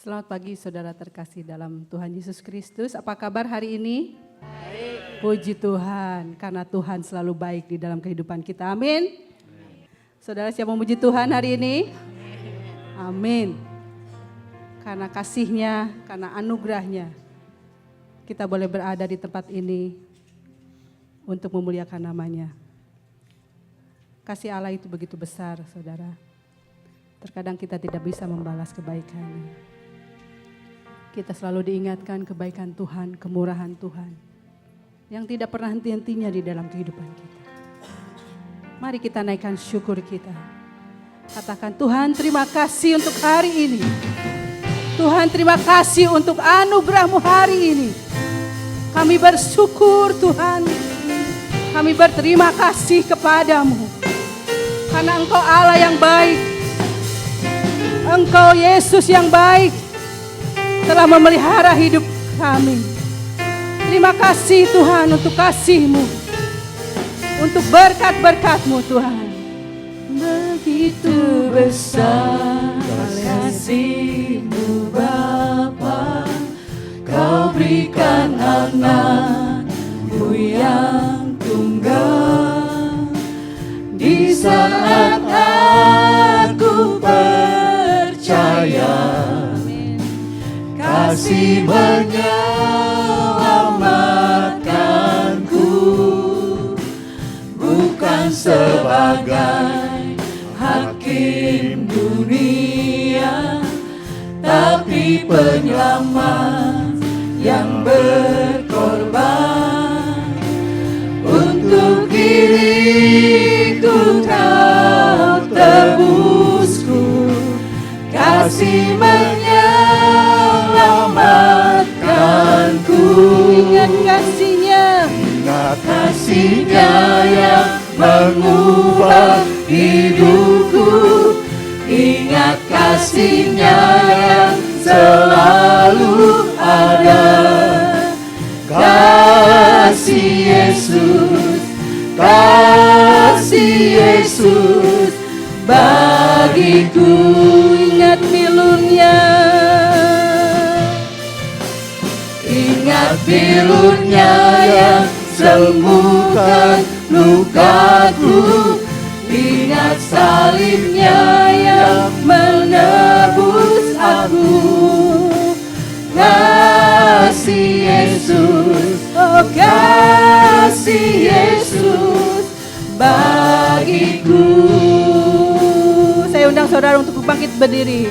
Selamat pagi saudara terkasih dalam Tuhan Yesus Kristus. Apa kabar hari ini? Baik. Puji Tuhan, karena Tuhan selalu baik di dalam kehidupan kita. Amin. Saudara siap memuji Tuhan hari ini? Amin. Karena kasih-Nya, karena anugerah-Nya, kita boleh berada di tempat ini untuk memuliakan nama-Nya. Kasih Allah itu begitu besar, saudara. Terkadang kita tidak bisa membalas kebaikan-Nya. Kita selalu diingatkan kebaikan Tuhan, kemurahan Tuhan yang tidak pernah henti-hentinya di dalam kehidupan kita. Mari kita naikkan syukur kita. Katakan, Tuhan terima kasih untuk hari ini. Tuhan terima kasih untuk anugerah-Mu hari ini. Kami bersyukur Tuhan. Kami berterima kasih kepadamu. Karena Engkau Allah yang baik. Engkau Yesus yang baik. Telah memelihara hidup kami. Terima kasih Tuhan untuk kasih-Mu. Untuk berkat-berkat-Mu Tuhan. Begitu besar kasih-Mu Bapa, Kau berikan anak-Mu yang tunggal. Di saat aku percaya kasih menyelamatkanku, bukan sebagai hakim dunia, tapi penyelamat yang berkorban. Untuk diriku Kau tebusku, kasih menyelamatkanku. Ingat kasih-Nya, ingat kasih-Nya yang mengubah hidupku. Ingat kasih-Nya yang selalu ada. Kasih Yesus, kasih Yesus bagiku. ingat pilur-Nya. Ingat pilur-Nya yang sembuhkan lukaku. Ingat salib-Nya yang menebus aku. Kasih Yesus, oh kasih Yesus bagiku. Saya undang saudara untuk bangkit berdiri.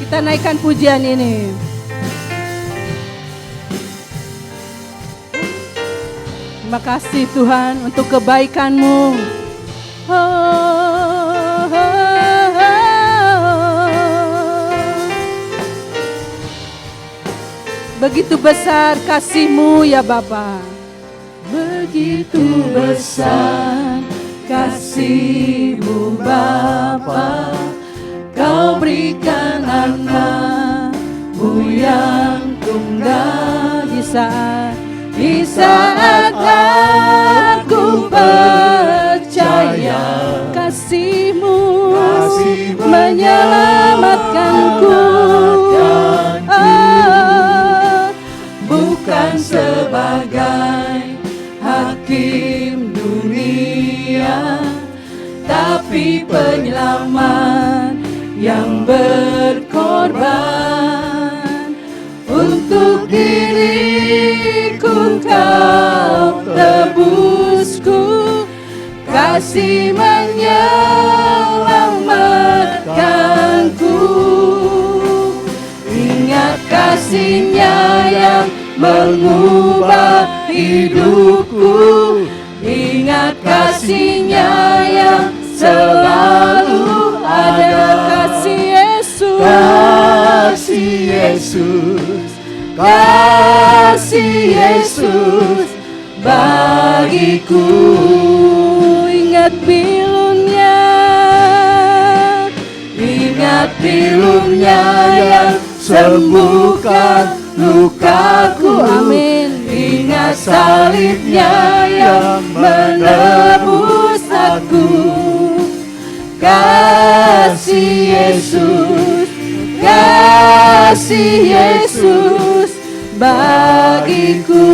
Kita naikkan pujian ini. Terima kasih Tuhan untuk kebaikan-Mu. Begitu besar kasih-Mu ya Bapa. Begitu besar kasih-Mu Bapa, Kau berikan anak-Mu yang tunggal. Di saat aku percaya kasih-Mu menyelamatkanku. Bukan sebagai hakim dunia, tapi penyelamat yang berkorban. Untuk diriku Kau tebusku, kasih menyelamatkanku. Ingat kasih-Nya yang mengubah hidupku. Ingat kasih-Nya yang selalu ada. Kasih Yesus, kasih Yesus, kasih Yesus bagiku. ingat pilur-Nya. Ingat pilur-Nya yang sembuhkan lukaku. Amin. Ingat salib-Nya yang menebus aku. Kasih Yesus, kasih kasih Yesus bagiku.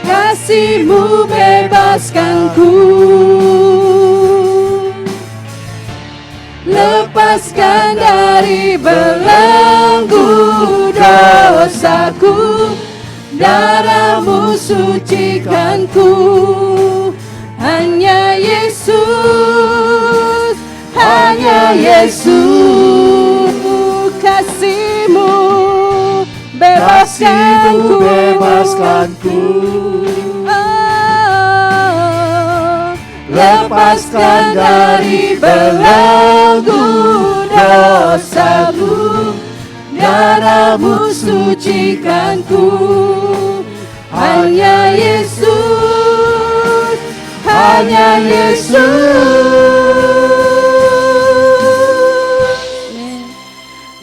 Kasih-Mu bebaskanku, lepaskan dari belenggu dosaku, darah-Mu sucikanku. Hanya Yesus, hanya Yesus, kasih-Mu bebaskanku, lepaskan dari belenggu dosaku, darah-Mu sucikanku. Hanya Yesus, hanya Yesus.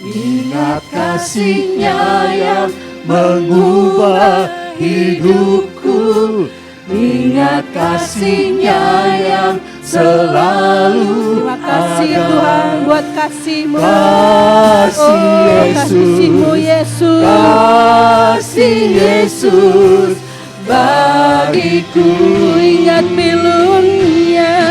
Ingat kasih-Nya yang mengubah hidupku, ingat kasih-Nya yang selalu Terima kasih ada. Tuhan buat kasih-Mu. Kasih kasih-Mu Yesus, kasih Yesus bagiku. Ingat pilu-Nya,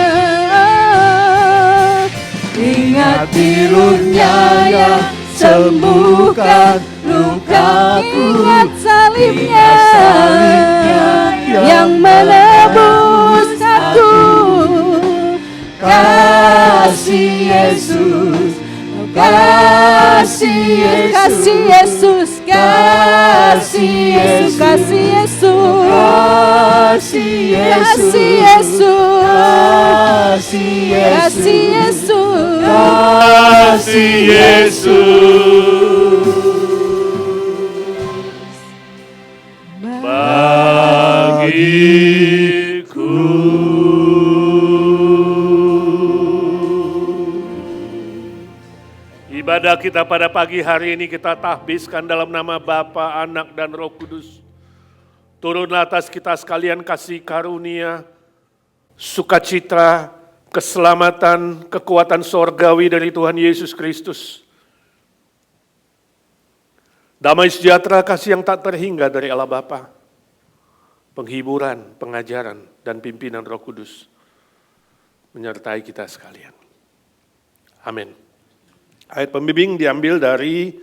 ingat pilu-Nya yang sembuhkan lukaku, ingat salib-Nya yang menebus menebus aku. Kasih Yesus, kasih Yesus, Kasih Yesus, kasih Yesus, kasih Yesus, kasih Yesus, kasih Yesus, kasih Yesus, kasih Yesus. kasih Yesus bagiku. Ibadah kita pada pagi hari ini kita tahbiskan dalam nama Bapa, Anak, dan Roh Kudus. Turunlah atas kita sekalian kasih karunia, sukacita, keselamatan, kekuatan sorgawi dari Tuhan Yesus Kristus. Damai sejahtera kasih yang tak terhingga dari Allah Bapa, penghiburan, pengajaran, dan pimpinan Roh Kudus menyertai kita sekalian. Amin. Ayat pembimbing diambil dari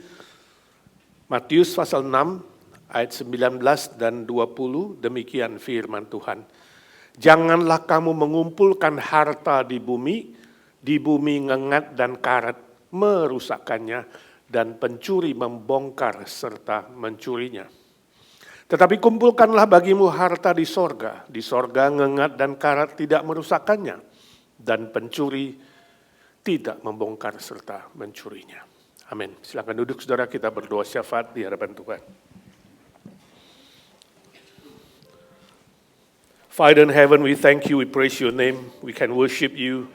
Matius pasal 6 ayat 19 dan 20, demikian firman Tuhan. Janganlah kamu mengumpulkan harta di bumi ngengat dan karat merusakkannya, dan pencuri membongkar serta mencurinya. Tetapi kumpulkanlah bagimu harta di sorga ngengat dan karat tidak merusakkannya, dan pencuri tidak membongkar serta mencurinya. Amin. Silakan duduk saudara, kita berdoa syafaat di hadapan Tuhan. Father in heaven, we thank you, we praise your name, we can worship you.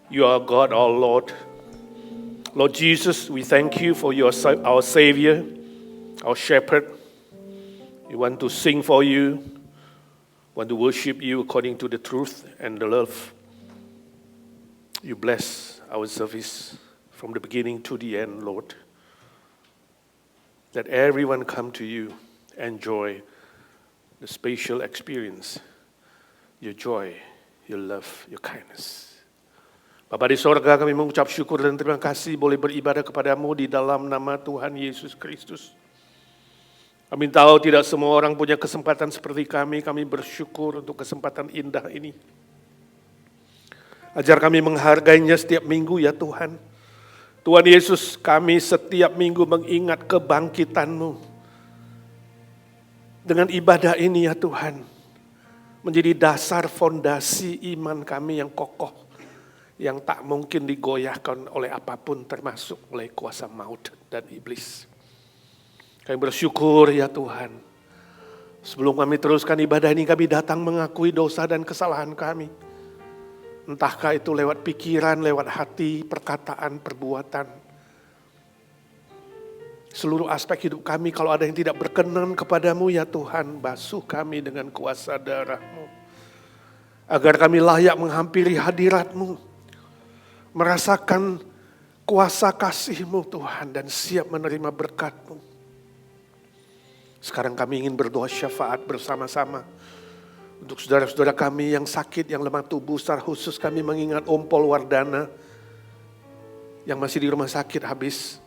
You are God, our Lord. Lord Jesus, we thank you for our Savior, our Shepherd. We want to sing for you, want to worship you according to the truth and the love. You bless our service from the beginning to the end, Lord. That everyone come to you, enjoy the spatial experience, your joy, your love, your kindness. Bapa di sorga, kami mengucap syukur dan terima kasih boleh beribadah kepadamu di dalam nama Tuhan Yesus Kristus. Kami tahu tidak semua orang punya kesempatan seperti kami bersyukur untuk kesempatan indah ini. Ajar kami menghargainya setiap minggu ya Tuhan. Tuhan Yesus, kami setiap minggu mengingat kebangkitan-Mu. Dengan ibadah ini ya Tuhan, menjadi dasar fondasi iman kami yang kokoh, yang tak mungkin digoyahkan oleh apapun termasuk oleh kuasa maut dan iblis. Kami bersyukur ya Tuhan. Sebelum kami teruskan ibadah ini, kami datang mengakui dosa dan kesalahan kami. Entahkah itu lewat pikiran, lewat hati, perkataan, perbuatan. Seluruh aspek hidup kami, kalau ada yang tidak berkenan kepadamu ya Tuhan, basuh kami dengan kuasa darah-Mu. Agar kami layak menghampiri hadirat-Mu, merasakan kuasa kasih-Mu Tuhan, dan siap menerima berkat-Mu. Sekarang kami ingin berdoa syafaat bersama-sama untuk saudara-saudara kami yang sakit, yang lemah tubuh. Secara khusus kami mengingat Om Paul Wardana yang masih di rumah sakit habis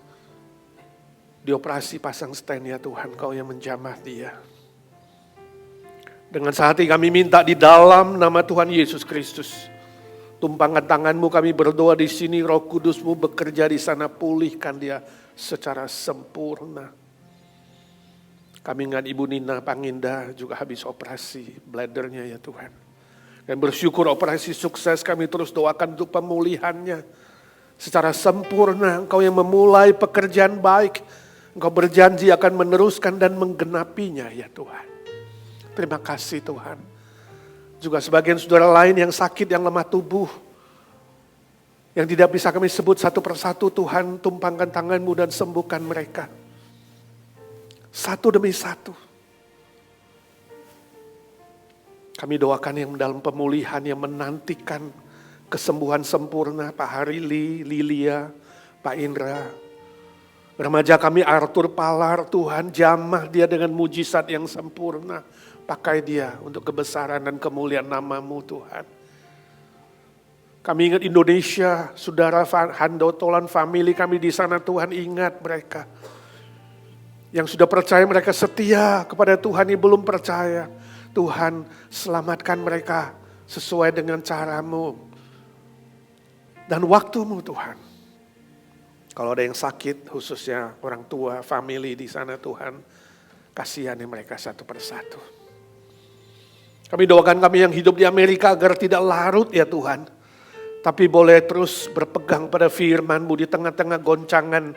dioperasi pasang stent. Ya Tuhan, Kau yang menjamah dia. Dengan sehati kami minta di dalam nama Tuhan Yesus Kristus, tumpangkan tangan-Mu, kami berdoa di sini, Roh Kudus-Mu bekerja di sana, pulihkan dia secara sempurna. Kami ingat Ibu Nina Panginda juga habis operasi bladdernya ya Tuhan. Dan bersyukur operasi sukses, kami terus doakan untuk pemulihannya secara sempurna. Engkau yang memulai pekerjaan baik, Engkau berjanji akan meneruskan dan menggenapinya ya Tuhan. Terima kasih Tuhan. Juga sebagian saudara lain yang sakit, yang lemah tubuh, yang tidak bisa kami sebut satu persatu, Tuhan tumpangkan tangan-Mu dan sembuhkan mereka. Satu demi satu. Kami doakan yang dalam pemulihan, yang menantikan kesembuhan sempurna, Pak Harili, Lilia, Pak Indra. Remaja kami Arthur Palar, Tuhan jamah dia dengan mujizat yang sempurna. Pakai dia untuk kebesaran dan kemuliaan nama-Mu Tuhan. Kami ingat Indonesia, saudara Handotolan, family kami di sana Tuhan, ingat mereka. Yang sudah percaya mereka setia kepada Tuhan, yang belum percaya. Tuhan selamatkan mereka sesuai dengan cara-Mu. Dan waktu-Mu Tuhan. Kalau ada yang sakit, khususnya orang tua, family di sana Tuhan, kasihani mereka satu persatu. Kami doakan kami yang hidup di Amerika agar tidak larut ya Tuhan. Tapi boleh terus berpegang pada firman-Mu di tengah-tengah goncangan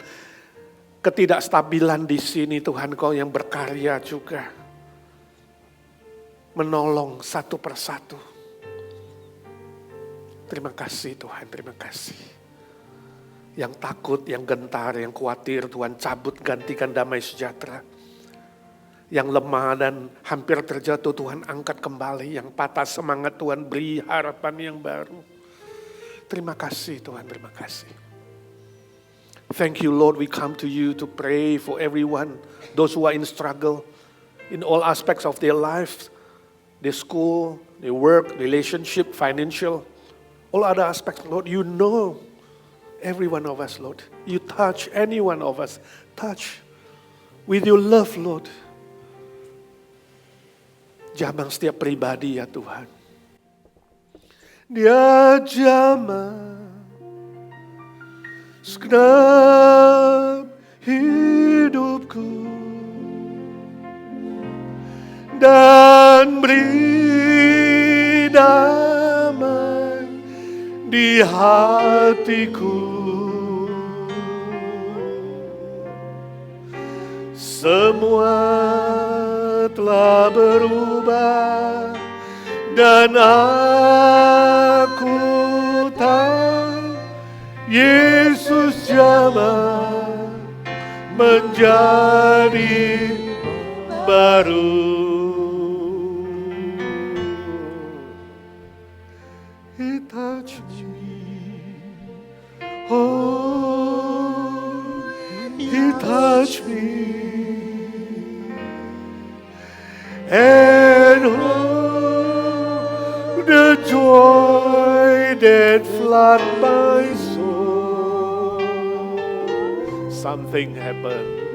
ketidakstabilan di sini Tuhan, Kau yang berkarya juga. Menolong satu persatu. Terima kasih Tuhan, terima kasih. Yang takut, yang gentar, yang khawatir Tuhan cabut, gantikan damai sejahtera. Yang lemah dan hampir terjatuh Tuhan angkat kembali. Yang patah semangat Tuhan beri harapan yang baru. Terima kasih Tuhan, terima kasih. Thank you Lord, we come to you to pray for everyone. Those who are in struggle in all aspects of their life. Their school, their work, relationship, financial. All other aspects Lord, you know every one of us Lord. You touch any one of us. Touch with your love Lord. Jamah setiap pribadi ya Tuhan. Dia jamah segenap hidupku dan beri damai di hatiku. Semua telah berubah dan aku tahu Yesus jamah menjadi baru. He touched me, oh, He touched me. And oh, the joy that flood my soul. Something happened.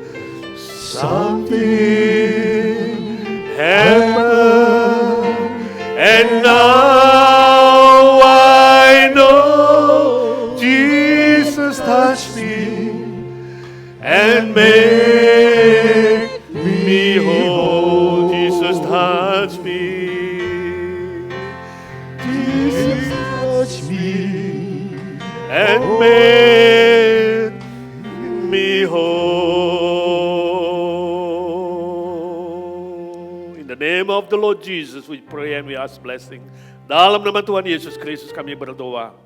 Something happened. And now I know Jesus touched me and made me whole. Touch me, Jesus touch me, and made me whole. In the name of the Lord Jesus, we pray and we ask blessing. Dalam nama Tuhan Yesus Kristus kami berdoa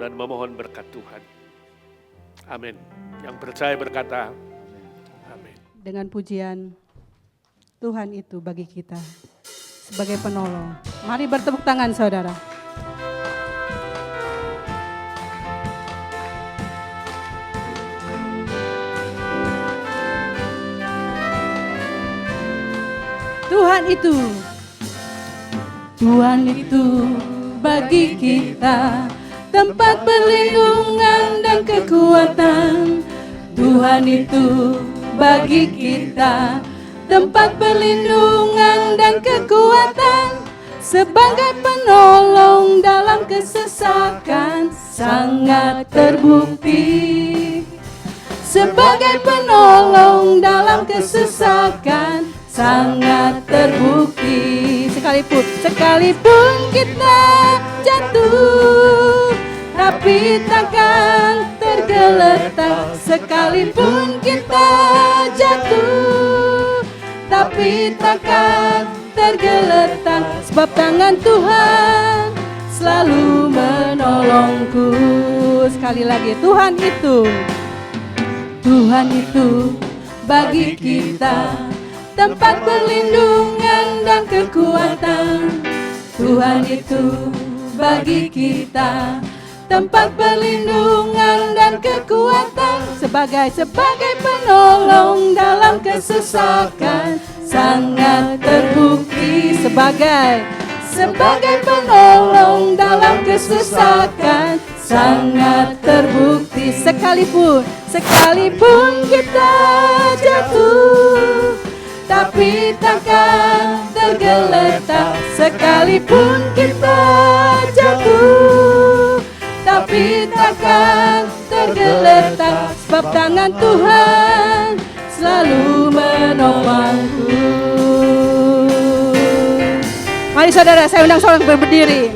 dan memohon berkat Tuhan. Amin. Yang percaya berkata, amin. Dengan pujian Tuhan itu bagi kita sebagai penolong. Mari bertepuk tangan saudara. Tuhan itu bagi kita tempat perlindungan dan kekuatan. Tuhan itu bagi kita tempat perlindungan dan kekuatan. Sebagai penolong dalam kesesakan sangat terbukti. Sebagai penolong dalam kesesakan sangat terbukti. Sekalipun kita jatuh, tapi takkan tergeletak. Sekalipun kita jatuh, tapi takkan tergeletak. Sebab tangan Tuhan selalu menolongku. Sekali lagi, Tuhan itu bagi kita tempat perlindungan dan kekuatan. Tuhan itu bagi kita tempat perlindungan dan kekuatan. Sebagai penolong dalam kesesakan sangat terbukti. Sebagai penolong dalam kesesakan sangat terbukti. Sekalipun kita jatuh, tapi takkan tergeletak. Sekalipun kita jatuh, tapi takkan tergeletak. Sebab tangan Tuhan selalu menolongku. Mari saudara, saya undang saudara berdiri.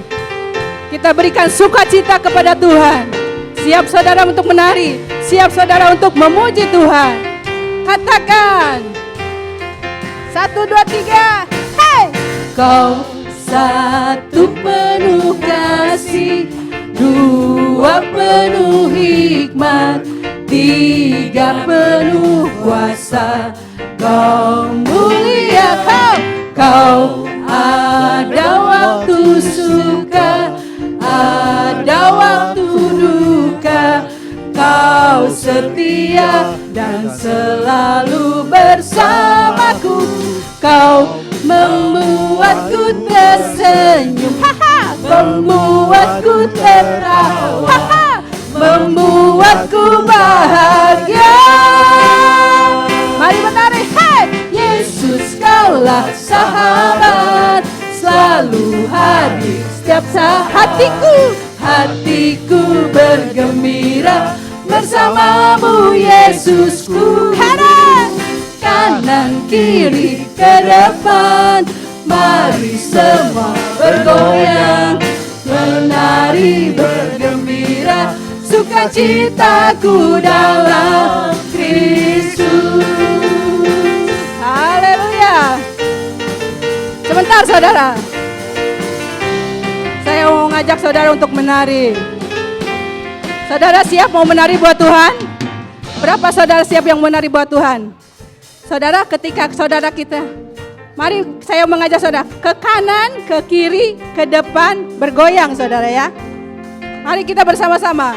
Kita berikan sukacita kepada Tuhan. Siap saudara untuk menari, siap saudara untuk memuji Tuhan. Katakan 1, 2, 3, hey! Kau satu penuh kasih, dua penuh hikmat, tiga penuh kuasa. Kau mulia, kau ada waktu suka, ada waktu duka. Kau setia dan selalu bersamaku. Kau membuatku tersenyum, membuatku tertawa, membuatku bahagia. Mari menari, hey! Yesus kaulah sahabat, selalu hadir setiap saat. Hatiku bergembira bersamamu Yesusku. Kanan kiri ke depan, mari semua bergoyang, menari bergembira, sukacitaku dalam Kristus. Haleluya. Sebentar saudara, saya mau ngajak saudara untuk menari. Saudara siap mau menari buat Tuhan? Berapa saudara siap yang menari buat Tuhan? Saudara, ketika saudara kita, mari saya mengajak saudara ke kanan, ke kiri, ke depan, bergoyang saudara ya. Mari kita bersama-sama.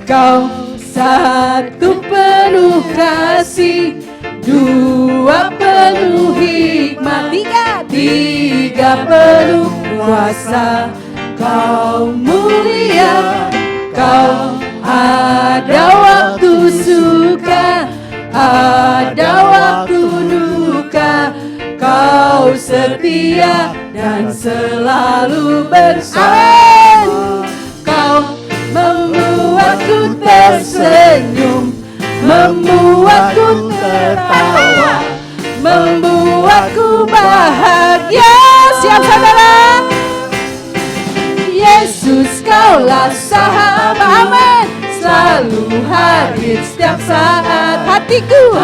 Kau satu penuh kasih, dua penuh hikmat, tiga penuh kuasa. Kau mulia, kau ada waktu suka, ada waktu duka. Kau setia dan selalu bersama. Kau membuatku tersenyum, membuatku tertawa, membuatku bahagia. Siap saudara? Yesus kaulah sahabat, amin. Selalu hadir setiap saat. Hatiku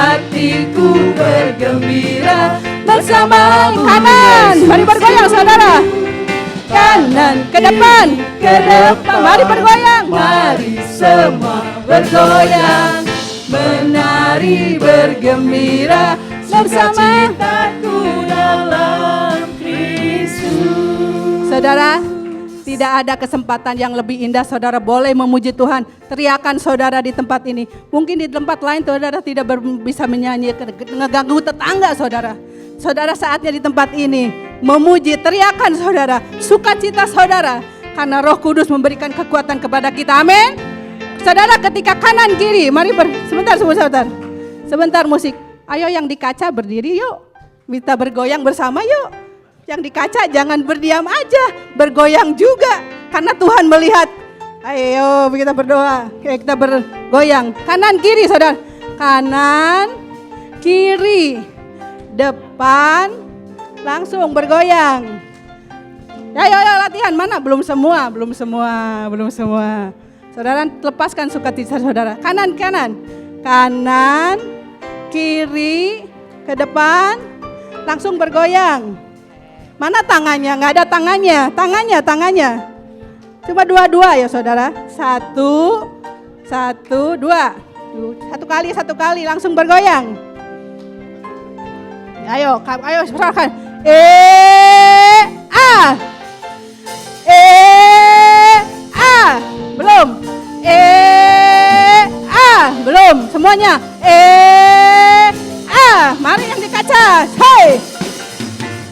bergembira bersamamu. Kanan, mari bergoyang saudara. Kanan ke depan, mari bergoyang. Mari semua bergoyang, menari bergembira bersama. Sukacitaku dalam Kristus. Saudara, tidak ada kesempatan yang lebih indah saudara boleh memuji Tuhan. Teriakan saudara di tempat ini. Mungkin di tempat lain saudara tidak bisa menyanyi, ngeganggu tetangga saudara. Saudara saatnya di tempat ini memuji, teriakan saudara, sukacita saudara. Karena Roh Kudus memberikan kekuatan kepada kita, amin. Saudara ketika kanan kiri, mari sebentar sebentar musik. Ayo yang di kaca berdiri yuk, kita bergoyang bersama yuk. Yang di kaca jangan berdiam aja, bergoyang juga. Karena Tuhan melihat. Ayo kita berdoa, kita bergoyang. Kanan kiri saudara, kanan kiri, depan, langsung bergoyang. Ayo latihan, mana? Belum semua. Saudara lepaskan sukacita saudara. Kanan, kiri, ke depan, langsung bergoyang. Mana tangannya? Nggak ada tangannya. Cuma dua ya saudara. Satu, dua. Satu kali langsung bergoyang. Ayo serahkan. Belum. Belum. Semuanya. Mari yang di kaca. Hey.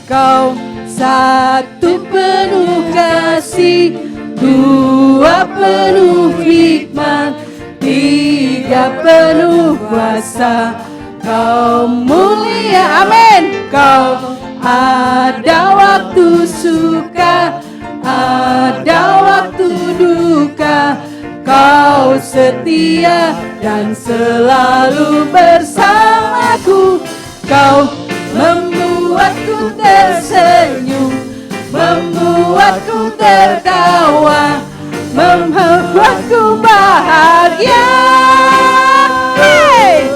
Kau satu penuh kasih, dua penuh hikmat, tiga penuh kuasa. Kau mulia, amin. Kau ada waktu suka, ada waktu duka. Kau setia dan selalu bersamaku. Kau membuatku tersenyum, membuatku tertawa, membuatku bahagia. Hey!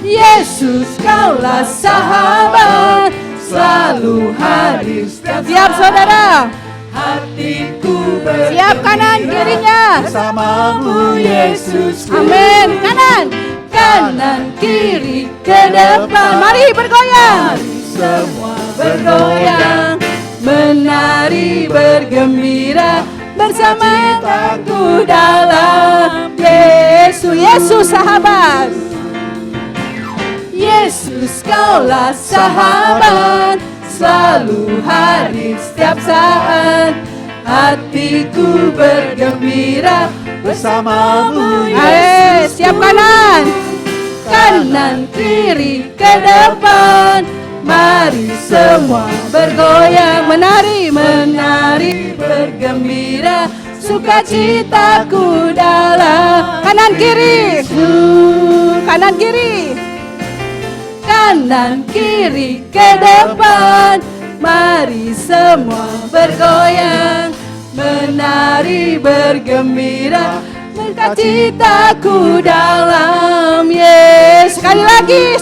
Yesus kaulah sahabat, selalu hadir setiap saudara. Hatiku siap kanan kirinya bersamamu Yesus. Amin. Kanan kiri ke depan. Mari bergoyang. Semua Bergoyang, menari bergembira bersama aku dalam Yesus sahabat. Yesus kaulah sahabat, selalu hadir setiap saat. Hatiku bergembira bersamamu Yesus. Siap kanan kiri ke depan. Mari semua bergoyang, menari bergembira, sukacitaku dalam. Kanan kiri ke depan. Mari semua bergoyang, menari bergembira, sukacitaku dalam Yesus. Sekali lagi,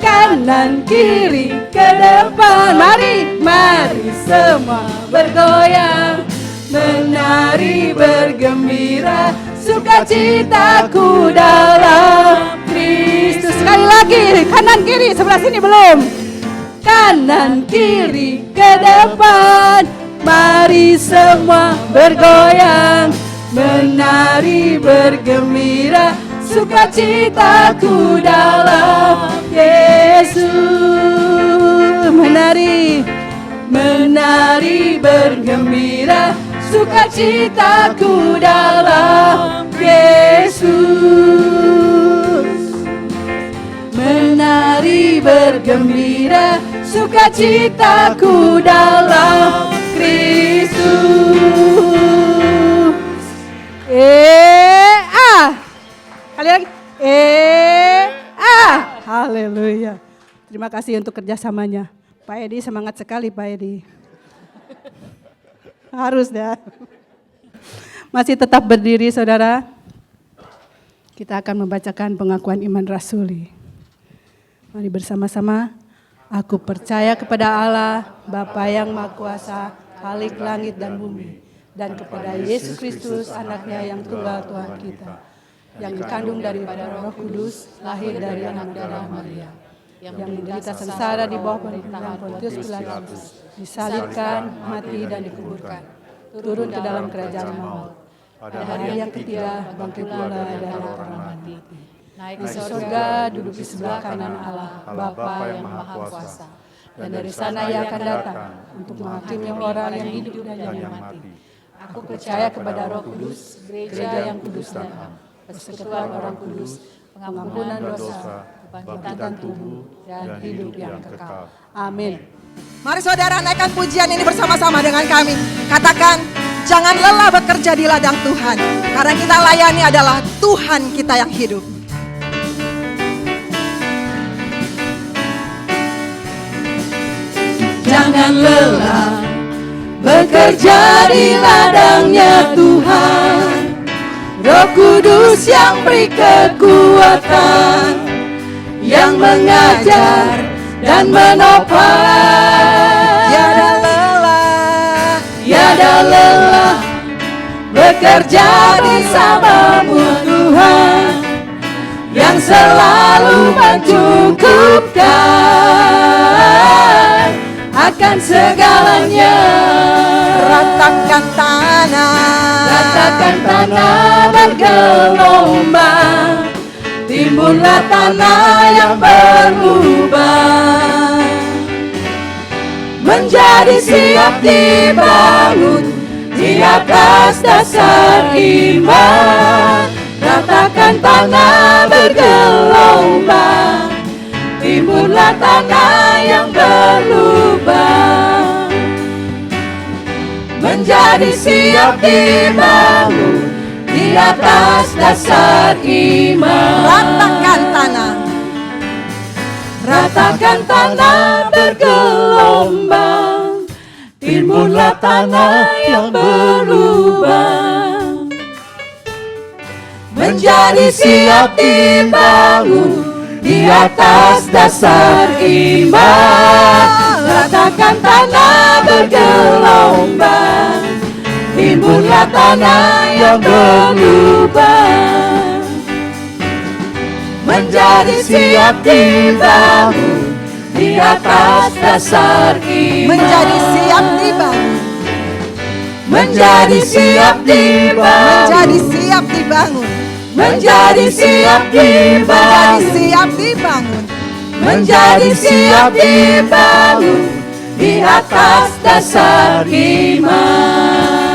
kanan kiri ke depan. Mari semua bergoyang, menari bergembira, sukacitaku dalam Kristus. Sekali lagi, kanan kiri, sebelah sini belum. Kanan kiri ke depan. Mari semua bergoyang, menari bergembira, sukacitaku dalam Yesus. Menari bergembira, sukacitaku dalam Yesus. Menari bergembira, sukacitaku dalam Kristus. Kali lagi. Haleluya. Terima kasih untuk kerjasamanya. Pak Edi semangat sekali Pak Edi. Harus dah. Masih tetap berdiri saudara. Kita akan membacakan pengakuan iman rasuli. Mari bersama-sama. Aku percaya kepada Allah, Bapa yang Maha Kuasa, Khalik langit dan bumi, dan kepada Yesus Kristus, anaknya yang tunggal Tuhan kita, yang dikandung daripada Roh Kudus, lahir dari anak darah Maria, yang menderita sengsara di bawah pemerintahan Pontius Pilatus, disalibkan, mati dan dikuburkan, turun ke dalam kerajaan maut. Pada hari yang ketiga bangkit pula dari orang mati. Naik ke surga, duduk di sebelah kanan Allah, Bapa yang Maha Kuasa. Dan dari sana Ia akan datang untuk menghakimi orang yang hidup dan yang mati. Aku percaya kepada Roh Kudus, gereja yang kudus dan am, persekutuan orang kudus, pengampunan dosa, kebangkitan tubuh, dan hidup yang kekal. Amin. Mari saudara naikkan pujian ini bersama-sama dengan kami. Katakan, jangan lelah bekerja di ladang Tuhan, karena kita layani adalah Tuhan kita yang hidup. Jangan lelah bekerja di ladangnya Tuhan, Roh Kudus yang beri kekuatan, yang mengajar dan menopang. Tiada lelah bekerja bersamamu Tuhan, yang selalu mencukupkan akan segalanya. Ratakan tanah bergelombang, timbullah tanah yang berlubang, menjadi siap dibangun di atas dasar iman. Ratakan tanah bergelombang, timbullah tanah yang berlubang, menjadi siap dibangun di atas dasar iman. Ratakan tanah bergelombang, timbullah tanah yang berlubang, menjadi siap dibangun di atas dasar iman. Ratakan tanah bergelombang, timbullah tanah yang berlubang, menjadi siap dibangun di atas dasar iman. menjadi siap dibangun, Menjadi siap dibangun, menjadi siap dibangun, menjadi siap dibangun di atas dasar iman.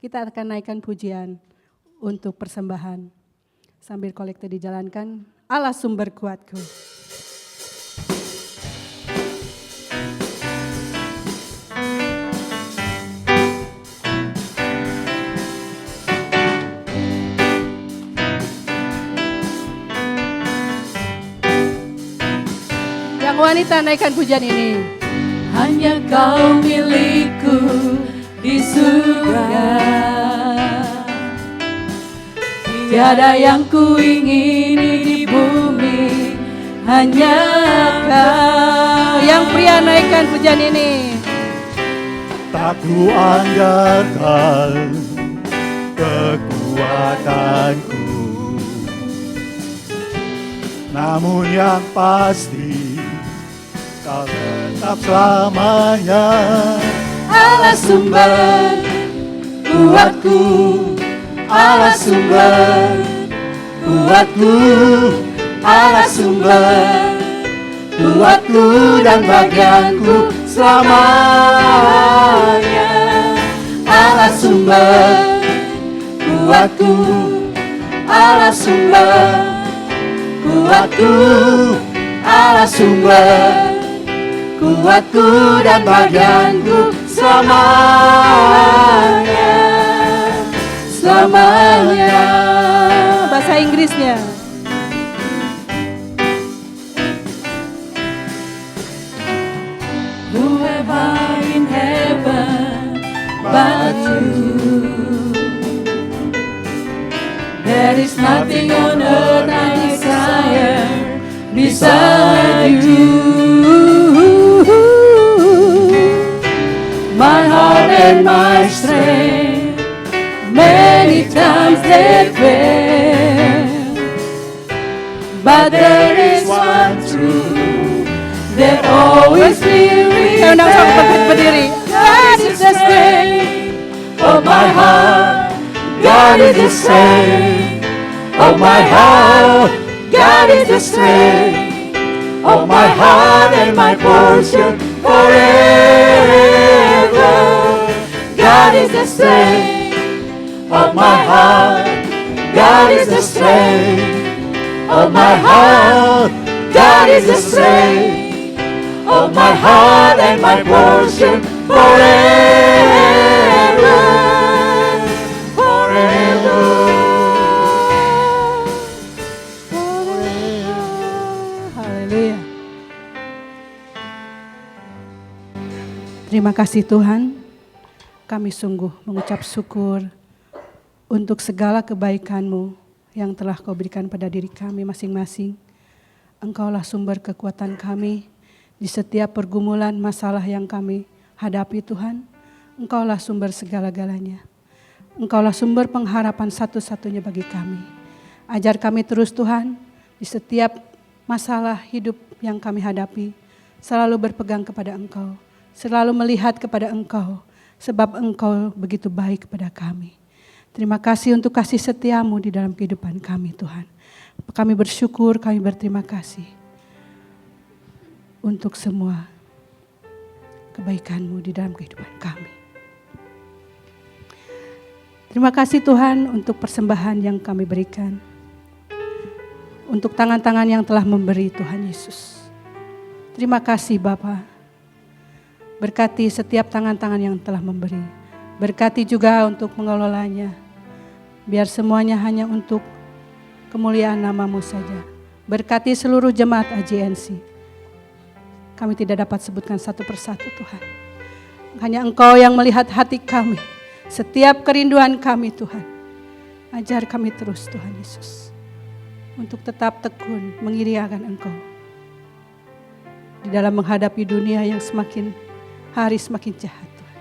Kita akan naikkan pujian untuk persembahan. Sambil kolekte dijalankan, Allah sumber kuatku. Yang wanita naikkan pujian ini. Hanya kau milikku di surga, tiada yang ku ingini di bumi, hanya kau. Yang pria naikkan pujian ini. Tak ku anggarkan kekuatanku, namun yang pasti kau tetap selamanya. Allah sumber kuatku, Allah sumber kuatku, Allah sumber kuatku dan bagianku selamanya. Allah sumber kuatku, Allah sumber kuatku, Allah sumber kuatku dan bagianku selamanya, selamanya. Bahasa Inggrisnya. Who am I in heaven but you? There is nothing on earth I desire beside you. My heart and my strength that fail. But there is one truth that always will Saya undang saudara berdiri. God is the strength of my heart. God is the strength of my heart. God is the strength of my heart and my portion forever. God is the strength of my heart. God is the strength of my heart. God is the strength of my heart and my portion forever. Forever. Haleluya. Terima kasih Tuhan. Kami sungguh mengucap syukur untuk segala kebaikan-Mu yang telah Kau berikan pada diri kami masing-masing. Engkaulah sumber kekuatan kami di setiap pergumulan masalah yang kami hadapi Tuhan. Engkaulah sumber segala-galanya. Engkaulah sumber pengharapan satu-satunya bagi kami. Ajar kami terus Tuhan di setiap masalah hidup yang kami hadapi. Selalu berpegang kepada Engkau. Selalu melihat kepada Engkau. Sebab Engkau begitu baik kepada kami. Terima kasih untuk kasih setia-Mu di dalam kehidupan kami Tuhan. Kami bersyukur, kami berterima kasih. Untuk semua kebaikan-Mu di dalam kehidupan kami. Terima kasih Tuhan untuk persembahan yang kami berikan. Untuk tangan-tangan yang telah memberi Tuhan Yesus. Terima kasih Bapa. Berkati setiap tangan-tangan yang telah memberi. Berkati juga untuk mengelolanya. Biar semuanya hanya untuk kemuliaan nama-Mu saja. Berkati seluruh jemaat AJNC. Kami tidak dapat sebutkan satu persatu Tuhan. Hanya Engkau yang melihat hati kami. Setiap kerinduan kami Tuhan. Ajar kami terus Tuhan Yesus. Untuk tetap tekun mengiriakan Engkau. Di dalam menghadapi dunia yang semakin hari semakin jahat Tuhan.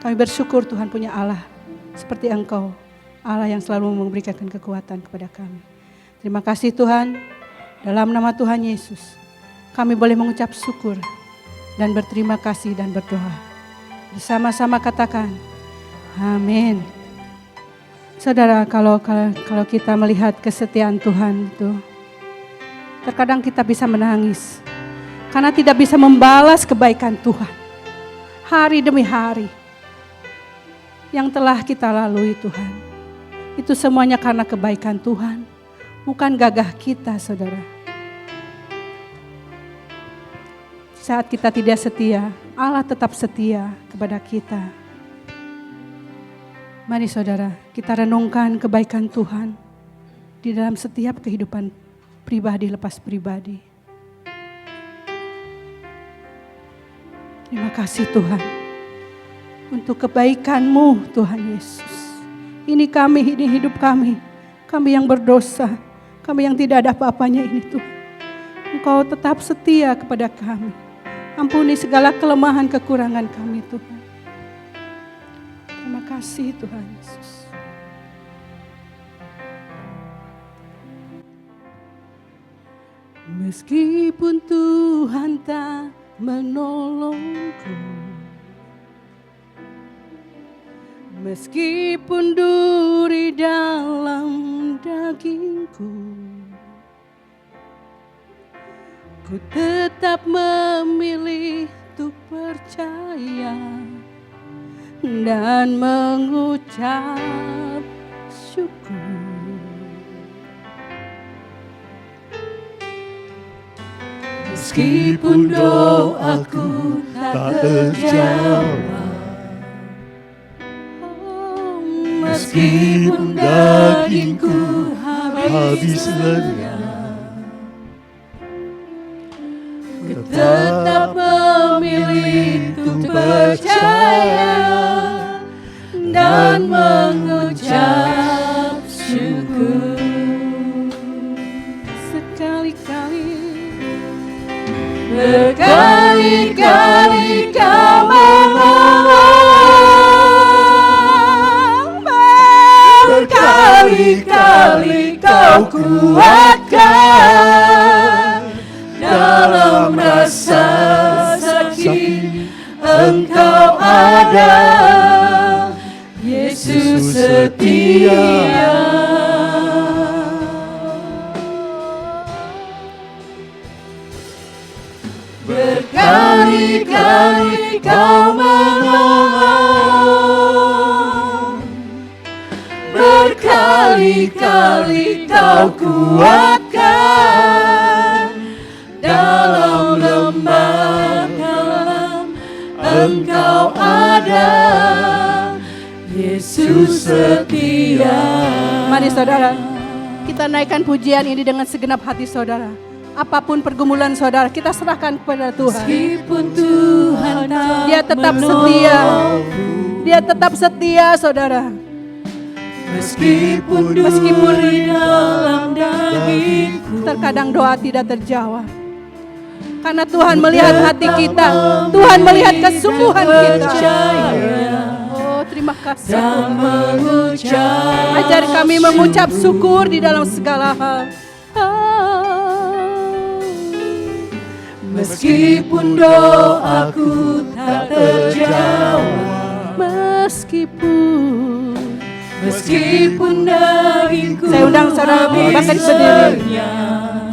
Kami bersyukur Tuhan punya Allah seperti Engkau. Allah yang selalu memberikan kekuatan kepada kami. Terima kasih Tuhan. Dalam nama Tuhan Yesus. Kami boleh mengucap syukur. Dan berterima kasih dan berdoa. Bersama-sama katakan. Amin. Saudara, kalau kita melihat kesetiaan Tuhan itu. Terkadang kita bisa menangis. Karena tidak bisa membalas kebaikan Tuhan. Hari demi hari yang telah kita lalui Tuhan. Itu semuanya karena kebaikan Tuhan. Bukan gagah kita saudara. Saat kita tidak setia, Allah tetap setia kepada kita. Mari saudara, kita renungkan kebaikan Tuhan di dalam setiap kehidupan pribadi lepas pribadi. Terima kasih Tuhan untuk kebaikan-Mu Tuhan Yesus. Ini kami, ini hidup kami. Kami yang berdosa, kami yang tidak ada apa-apanya ini Tuhan. Engkau tetap setia kepada kami. Ampuni segala kelemahan kekurangan kami Tuhan. Terima kasih Tuhan Yesus. Meskipun Tuhan tak menolongku, meskipun duri dalam dagingku, ku tetap memilih untuk percaya dan mengucap syukur. Meskipun doaku tak terjawab, meskipun dagingku habis lenyap, tetap memilih untuk percaya dan mengucap syukur. Berkali-kali Kau menolong, berkali Kau kuatkan dalam rasa sakit, Engkau ada, Yesus setia. Berkali-kali Kau menolong, berkali-kali Kau kuatkan dalam lembah kelam, Engkau ada, Yesus setia. Mari saudara, kita naikkan pujian ini dengan segenap hati saudara. Apapun pergumulan saudara, kita serahkan kepada Tuhan. Meskipun Tuhan tak Dia tetap setia. Dia tetap setia saudara. Meskipun di dalam dagingku, Terkadang doa tidak terjawab. Karena Tuhan melihat hati kita. Tuhan melihat kesungguhan kita. Oh, terima kasih dan Tuhan. mengucap Ajar kami mengucap syukur di dalam segala hal. meskipun doaku tak terjawab, meskipun dagingku Saya undang saudara bahkan berdiri. renyah,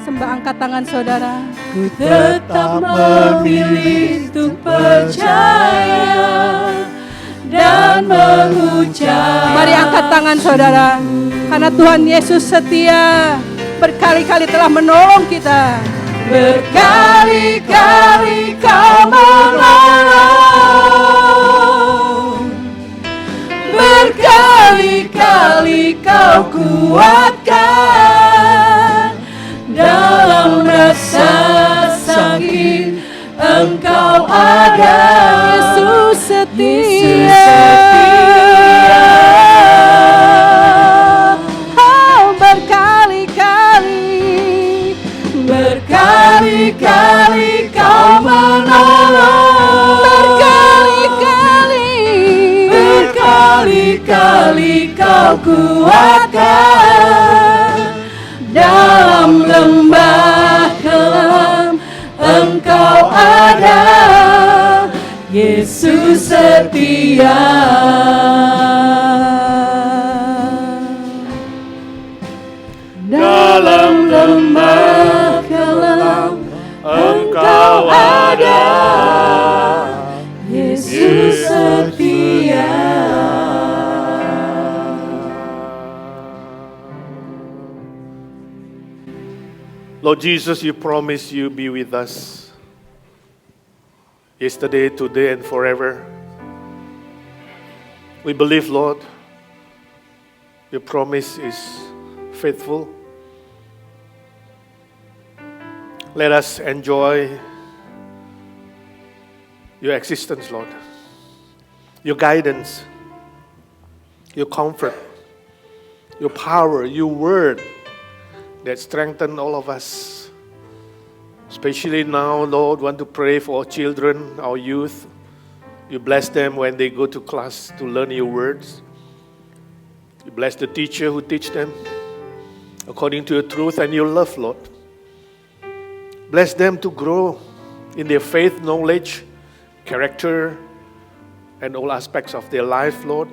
Sembah angkat tangan saudara. ku tetap memilih untuk percaya dan mengucap. Mari angkat tangan saudara. Karena Tuhan Yesus setia. Berkali-kali telah menolong kita. Berkali-kali Kau menolong, berkali-kali Kau kuatkan dalam rasa sakit, Engkau ada, Yesus setia. Oh, berkali-kali. Berkali-kali Kau menolong, berkali-kali Kau kuatkan dalam lembah kelam, Engkau ada, Yesus setia. Dalam lembah kelam, Engkau ada, Yesus setia. Lord Jesus, you promise you be with us yesterday, today, and forever. We believe, Lord, your promise is faithful. Let us enjoy your existence, Lord, your guidance, your comfort, your power, your word that strengthen all of us. Especially now, Lord, want to pray for our children, our youth. You bless them when they go to class to learn your words. You bless the teacher who teach them according to your truth and your love, Lord. Bless them to grow in their faith, knowledge, character, and all aspects of their life, Lord.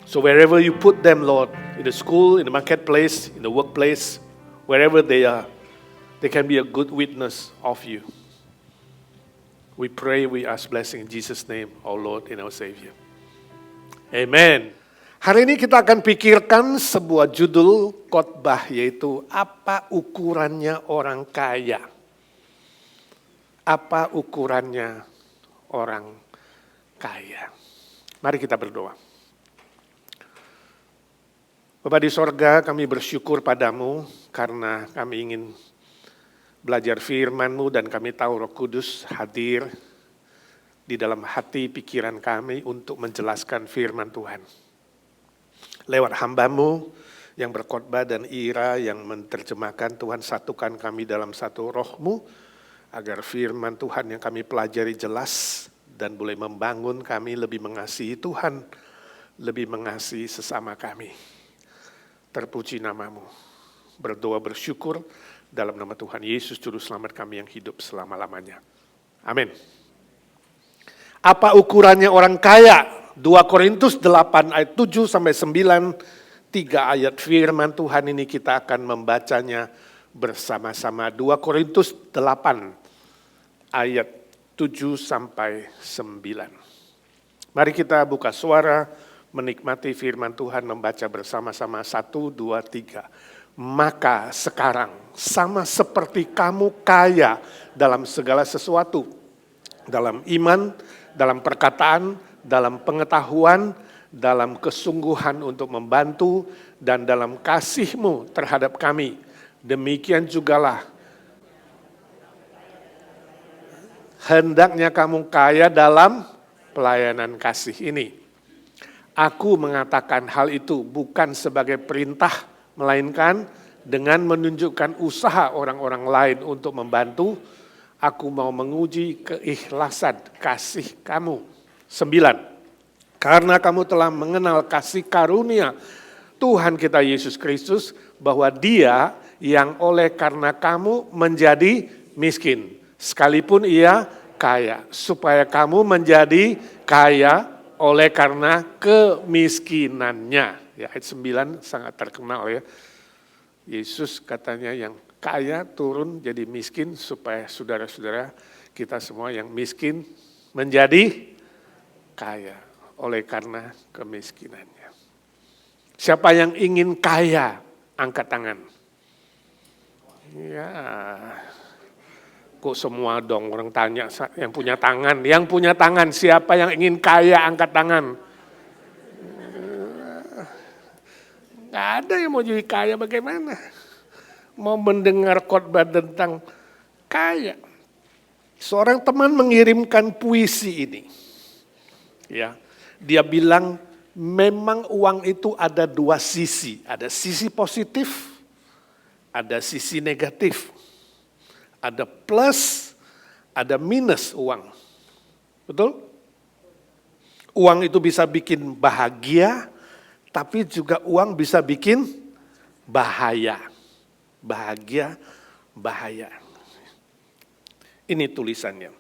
So wherever you put them, Lord, in the school, in the marketplace, in the workplace, wherever they are, they can be a good witness of you. We pray, we ask blessing in Jesus' name, our Lord and our Savior. Amen. Hari ini kita akan pikirkan sebuah judul khotbah, yaitu apa ukurannya orang kaya. Apa ukurannya orang kaya. Mari kita berdoa. Bapa di sorga, kami bersyukur padamu karena kami ingin belajar firman-Mu dan kami tahu Roh Kudus hadir di dalam hati pikiran kami untuk menjelaskan firman Tuhan. Lewat hamba-Mu yang berkhotbah dan Ira yang menerjemahkan, Tuhan satukan kami dalam satu roh-Mu agar firman Tuhan yang kami pelajari jelas dan boleh membangun kami lebih mengasihi Tuhan, lebih mengasihi sesama kami. Terpuji namamu. Berdoa bersyukur dalam nama Tuhan Yesus Juru Selamat kami yang hidup selama-lamanya. Amin. Apa ukurannya orang kaya? 2 Korintus 8 ayat 7 sampai 9, 3 ayat firman Tuhan ini kita akan membacanya bersama-sama. 2 Korintus 8 ayat 7 sampai 9. Mari kita buka suara, menikmati firman Tuhan, membaca bersama-sama 1, 2, 3. Maka sekarang sama seperti kamu kaya dalam segala sesuatu, dalam iman, dalam perkataan, dalam pengetahuan, dalam kesungguhan untuk membantu, dan dalam kasih-Mu terhadap kami. Demikian jugalah hendaknya kamu kaya dalam pelayanan kasih ini. Aku mengatakan hal itu bukan sebagai perintah, melainkan dengan menunjukkan usaha orang-orang lain untuk membantu. Aku mau menguji keikhlasan kasih kamu. 9. Karena kamu telah mengenal kasih karunia Tuhan kita Yesus Kristus, bahwa Dia yang oleh karena kamu menjadi miskin, sekalipun Ia kaya, supaya kamu menjadi kaya oleh karena kemiskinannya. Ya, ayat 9 sangat terkenal ya. Yesus katanya yang kaya turun jadi miskin supaya saudara-saudara kita semua yang miskin menjadi kaya oleh karena kemiskinannya. Siapa yang ingin kaya? Angkat tangan. Ya, kok semua dong orang tanya yang punya tangan. Yang punya tangan siapa yang ingin kaya, angkat tangan. Gak ada yang mau jadi kaya, bagaimana? Mau mendengar khotbah tentang kaya. Seorang teman mengirimkan puisi ini. Ya, dia bilang memang uang itu ada dua sisi. Ada sisi positif, ada sisi negatif. Ada plus, ada minus uang. Betul? Uang itu bisa bikin bahagia, tapi juga uang bisa bikin bahaya. Bahagia, bahaya. Ini tulisannya.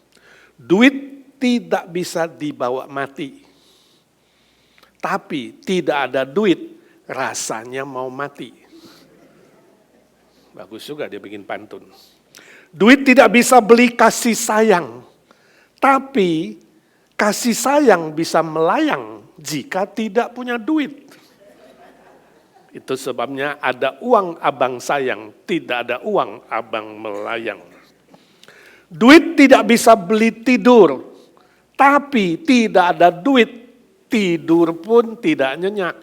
Duit tidak bisa dibawa mati. Tapi tidak ada duit, rasanya mau mati. Bagus juga dia bikin pantun. Duit tidak bisa beli kasih sayang, tapi kasih sayang bisa melayang jika tidak punya duit. Itu sebabnya ada uang abang sayang, tidak ada uang abang melayang. Duit tidak bisa beli tidur, tapi tidak ada duit, tidur pun tidak nyenyak.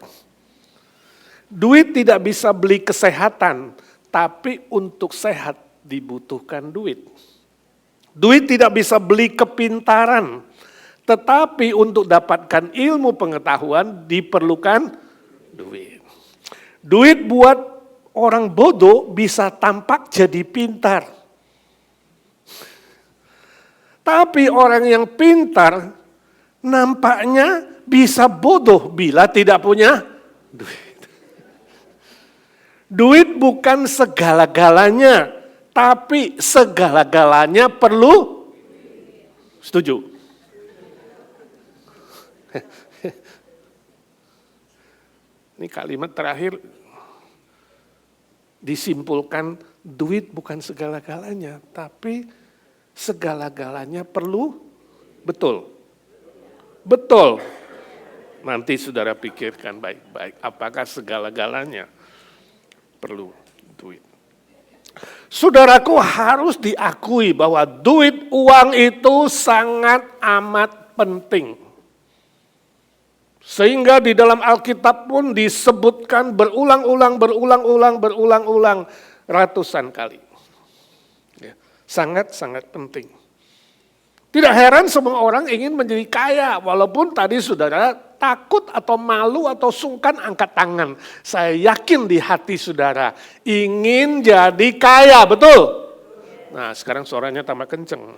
Duit tidak bisa beli kesehatan, tapi untuk sehat dibutuhkan duit. Duit tidak bisa beli kepintaran, tetapi untuk dapatkan ilmu pengetahuan diperlukan duit. Duit buat orang bodoh bisa tampak jadi pintar. Tapi orang yang pintar nampaknya bisa bodoh bila tidak punya duit. Duit bukan segala-galanya, tapi segala-galanya perlu. Setuju? Ini kalimat terakhir disimpulkan, duit bukan segala-galanya, tapi segala-galanya perlu. Betul? Betul. Nanti saudara pikirkan baik-baik, apakah segala-galanya perlu duit. Saudaraku, harus diakui bahwa duit, uang itu sangat amat penting. Sehingga di dalam Alkitab pun disebutkan berulang-ulang ratusan kali. Ya, sangat-sangat penting. Tidak heran semua orang ingin menjadi kaya, walaupun tadi saudara takut atau malu atau sungkan angkat tangan. Saya yakin di hati saudara ingin jadi kaya, betul? Nah sekarang suaranya tambah kenceng.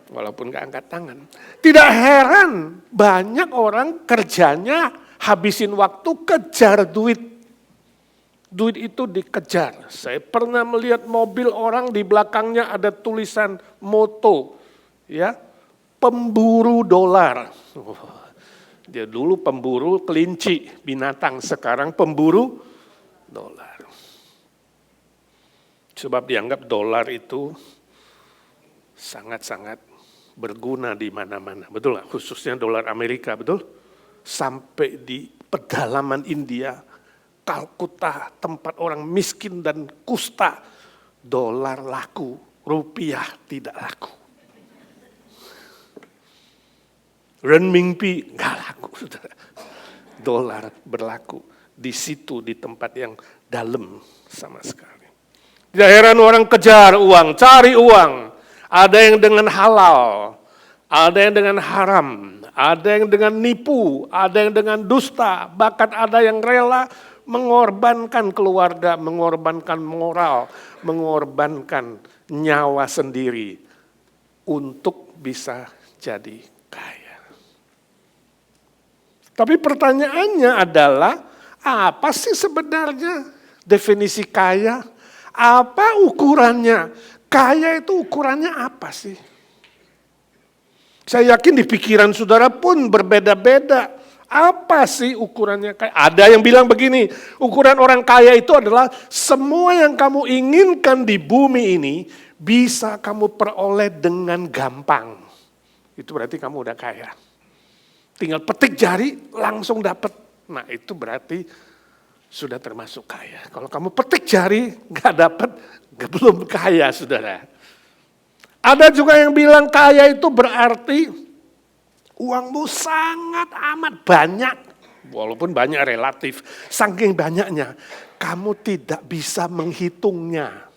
Walaupun gak angkat tangan. Tidak heran banyak orang kerjanya habisin waktu kejar duit. Duit itu dikejar. Saya pernah melihat mobil orang di belakangnya ada tulisan moto, ya, pemburu dolar. Dia dulu pemburu kelinci, binatang, sekarang pemburu dolar. Sebab dianggap dolar itu sangat-sangat berguna di mana-mana. Betul lah, khususnya dolar Amerika, betul? Sampai di pedalaman India, Kalkuta, tempat orang miskin dan kusta, dolar laku, rupiah tidak laku. Renminbi nggak laku, saudara. Dolar berlaku di situ, di tempat yang dalam sama sekali. Tidak heran orang kejar uang, cari uang. Ada yang dengan halal, ada yang dengan haram, ada yang dengan nipu, ada yang dengan dusta, bahkan ada yang rela mengorbankan keluarga, mengorbankan moral, mengorbankan nyawa sendiri untuk bisa jadi kaya. Tapi pertanyaannya adalah, apa sih sebenarnya definisi kaya? Apa ukurannya? Kaya itu ukurannya apa sih? Saya yakin di pikiran saudara pun berbeda-beda. Apa sih ukurannya kaya? Ada yang bilang begini, ukuran orang kaya itu adalah semua yang kamu inginkan di bumi ini bisa kamu peroleh dengan gampang. Itu berarti kamu udah kaya. Tinggal petik jari langsung dapat. Nah itu berarti sudah termasuk kaya. Kalau kamu petik jari nggak dapat, belum kaya saudara. Ada juga yang bilang kaya itu berarti uangmu sangat amat banyak, walaupun banyak relatif, saking banyaknya, kamu tidak bisa menghitungnya.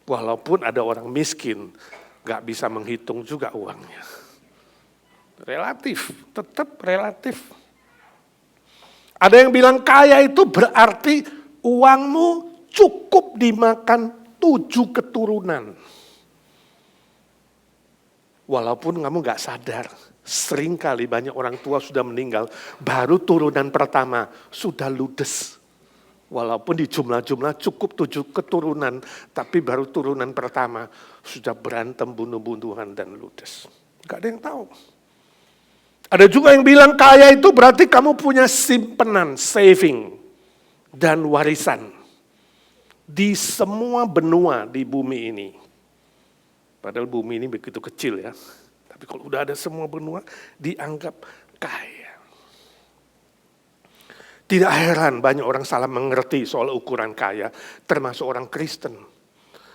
Walaupun ada orang miskin, gak bisa menghitung juga uangnya. Relatif, tetap relatif. Ada yang bilang kaya itu berarti uangmu cukup dimakan 7 keturunan. Walaupun kamu gak sadar, seringkali banyak orang tua sudah meninggal, baru turunan pertama sudah ludes. Walaupun di jumlah-jumlah cukup 7 keturunan, tapi baru turunan pertama sudah berantem, bunuh-bunuhan dan ludes. Gak ada yang tahu. Ada juga yang bilang kaya itu berarti kamu punya simpenan, saving, dan warisan. Di semua benua di bumi ini. Padahal bumi ini begitu kecil ya. Tapi kalau udah ada semua benua, dianggap kaya. Tidak heran banyak orang salah mengerti soal ukuran kaya, termasuk orang Kristen.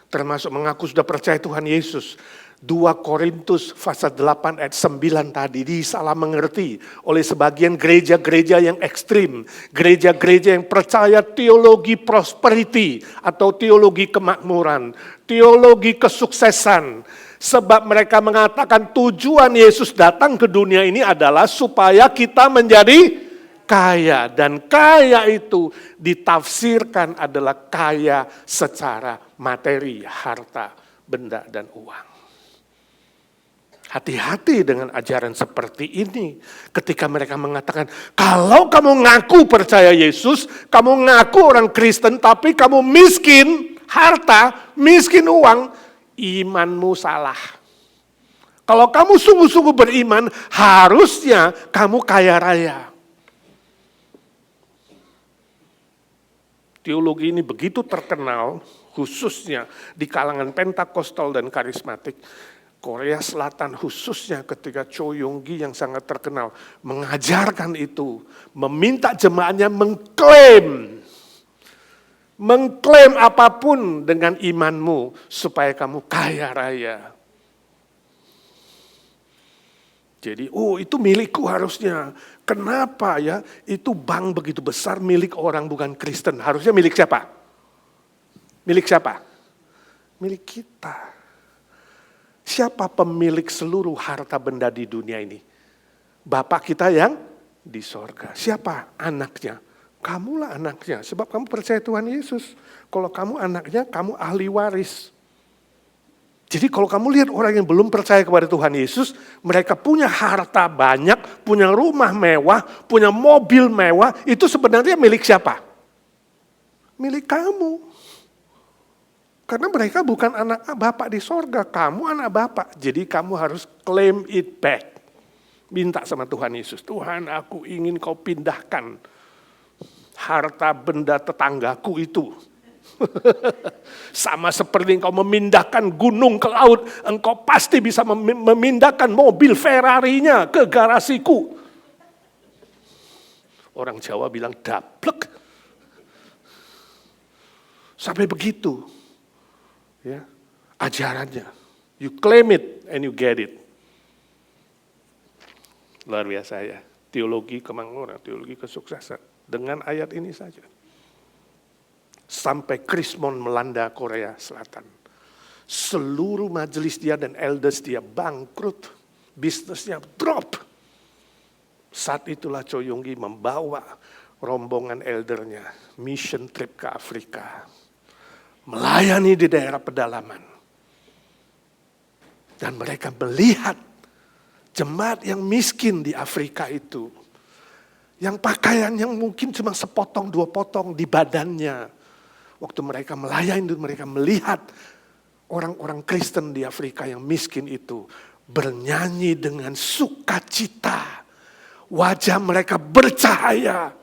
Termasuk mengaku sudah percaya Tuhan Yesus. 2 Korintus pasal 8 ayat 9 tadi disalah mengerti oleh sebagian gereja-gereja yang ekstrim. Gereja-gereja yang percaya teologi prosperity atau teologi kemakmuran. Teologi kesuksesan. Sebab mereka mengatakan tujuan Yesus datang ke dunia ini adalah supaya kita menjadi kaya. Dan kaya itu ditafsirkan adalah kaya secara materi, harta, benda, dan uang. Hati-hati dengan ajaran seperti ini. Ketika mereka mengatakan, kalau kamu ngaku percaya Yesus, kamu ngaku orang Kristen, tapi kamu miskin harta, miskin uang, imanmu salah. Kalau kamu sungguh-sungguh beriman, harusnya kamu kaya raya. Teologi ini begitu terkenal, khususnya di kalangan Pentakosta dan karismatik, Korea Selatan khususnya ketika Cho Yong-gi yang sangat terkenal mengajarkan itu, meminta jemaatnya mengklaim apapun dengan imanmu supaya kamu kaya raya. Jadi, itu milikku harusnya. Kenapa ya? Itu bank begitu besar milik orang bukan Kristen. Harusnya milik siapa? Milik siapa? Milik kita. Siapa pemilik seluruh harta benda di dunia ini? Bapak kita yang di sorga. Siapa? Anaknya. Kamulah anaknya, sebab kamu percaya Tuhan Yesus. Kalau kamu anaknya, kamu ahli waris. Jadi kalau kamu lihat orang yang belum percaya kepada Tuhan Yesus, mereka punya harta banyak, punya rumah mewah, punya mobil mewah, itu sebenarnya milik siapa? milik kamu. Karena mereka bukan anak Bapak di sorga, kamu anak Bapak. Jadi kamu harus claim it back. Minta sama Tuhan Yesus, Tuhan aku ingin kau pindahkan harta benda tetanggaku itu. Sama seperti engkau memindahkan gunung ke laut, engkau pasti bisa memindahkan mobil Ferrari-nya ke garasiku. Orang Jawa bilang daplek. Sampai begitu. Ya, ajarannya. You claim it and you get it. Luar biasa ya. Teologi kemakmuran, teologi kesuksesan. Dengan ayat ini saja. Sampai Krismon melanda Korea Selatan. Seluruh majelis dia dan elders dia bangkrut. Bisnisnya drop. Saat itulah Cho Yong-gi membawa rombongan eldernya. Mission trip ke Afrika. Melayani di daerah pedalaman. Dan mereka melihat jemaat yang miskin di Afrika itu. Yang pakaian yang mungkin cuma sepotong dua potong di badannya. Waktu mereka melayani, mereka melihat orang-orang Kristen di Afrika yang miskin itu bernyanyi dengan sukacita. Wajah mereka bercahaya.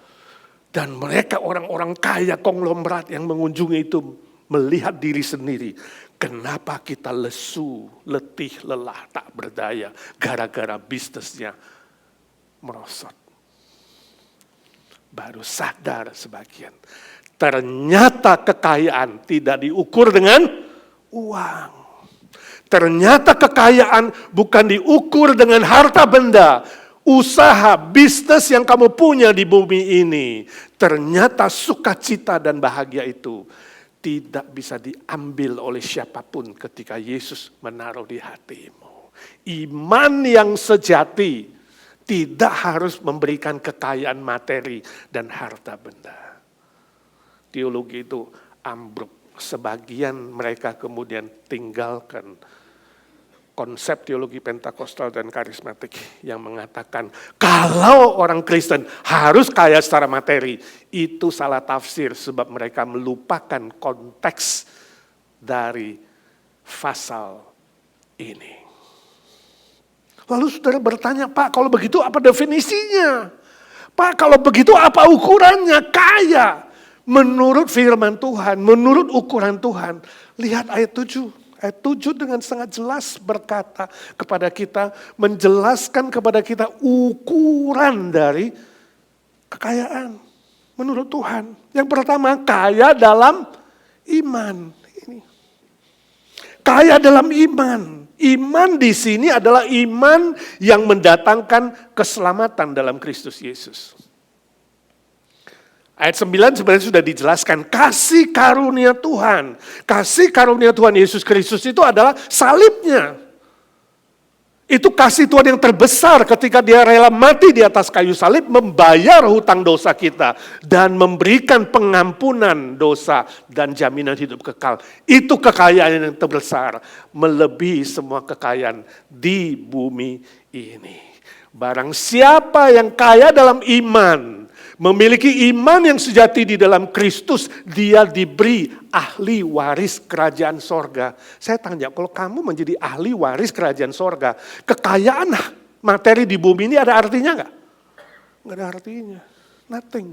Dan mereka orang-orang kaya konglomerat yang mengunjungi itu melihat diri sendiri. Kenapa kita lesu, letih, lelah, tak berdaya. Gara-gara bisnisnya merosot. Baru sadar sebagian. Ternyata kekayaan tidak diukur dengan uang. Ternyata kekayaan bukan diukur dengan harta benda. Usaha, bisnis yang kamu punya di bumi ini. Ternyata sukacita dan bahagia itu tidak bisa diambil oleh siapapun ketika Yesus menaruh di hatimu. Iman yang sejati tidak harus memberikan kekayaan materi dan harta benda. Teologi itu ambruk. Sebagian mereka kemudian tinggalkan konsep teologi Pentakosta dan karismatik yang mengatakan kalau orang Kristen harus kaya secara materi, itu salah tafsir sebab mereka melupakan konteks dari pasal ini. Lalu saudara bertanya, Pak kalau begitu apa definisinya? Pak kalau begitu apa ukurannya? Kaya. Menurut firman Tuhan, menurut ukuran Tuhan, lihat ayat 7. Ayat 7 dengan sangat jelas berkata kepada kita, menjelaskan kepada kita ukuran dari kekayaan menurut Tuhan. Yang pertama, kaya dalam iman. Ini. Kaya dalam iman. Iman di sini adalah iman yang mendatangkan keselamatan dalam Kristus Yesus. Ayat 9 sebenarnya sudah dijelaskan, kasih karunia Tuhan. Kasih karunia Tuhan Yesus Kristus itu adalah salibnya. Itu kasih Tuhan yang terbesar ketika dia rela mati di atas kayu salib, membayar hutang dosa kita, dan memberikan pengampunan dosa dan jaminan hidup kekal. Itu kekayaan yang terbesar, melebihi semua kekayaan di bumi ini. Barang siapa yang kaya dalam iman, memiliki iman yang sejati di dalam Kristus, dia diberi ahli waris kerajaan sorga. Saya tanya, kalau kamu menjadi ahli waris kerajaan sorga, kekayaan materi di bumi ini ada artinya nggak? Nggak ada artinya. Nothing,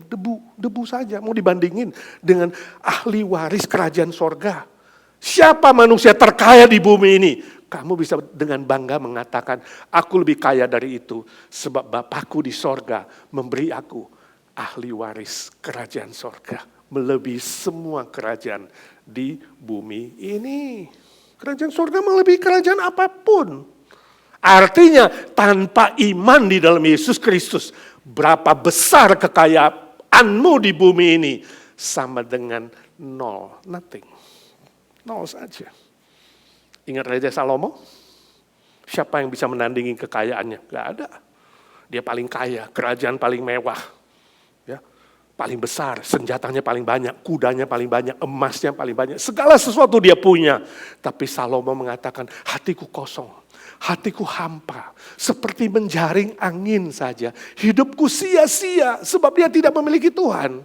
debu saja. Mau dibandingin dengan ahli waris kerajaan sorga. Siapa manusia terkaya di bumi ini? Kamu bisa dengan bangga mengatakan, aku lebih kaya dari itu, sebab Bapakku di sorga memberi aku ahli waris kerajaan sorga, melebihi semua kerajaan di bumi ini. Kerajaan sorga melebihi kerajaan apapun. Artinya tanpa iman di dalam Yesus Kristus, berapa besar kekayaanmu di bumi ini sama dengan nol, nothing. Nol saja. Ingat Raja Salomo? Siapa yang bisa menandingi kekayaannya? Gak ada. Dia paling kaya, kerajaan paling mewah. Ya, paling besar, senjatanya paling banyak, kudanya paling banyak, emasnya paling banyak, segala sesuatu dia punya. Tapi Salomo mengatakan, hatiku kosong, hatiku hampa, seperti menjaring angin saja. Hidupku sia-sia sebab dia tidak memiliki Tuhan.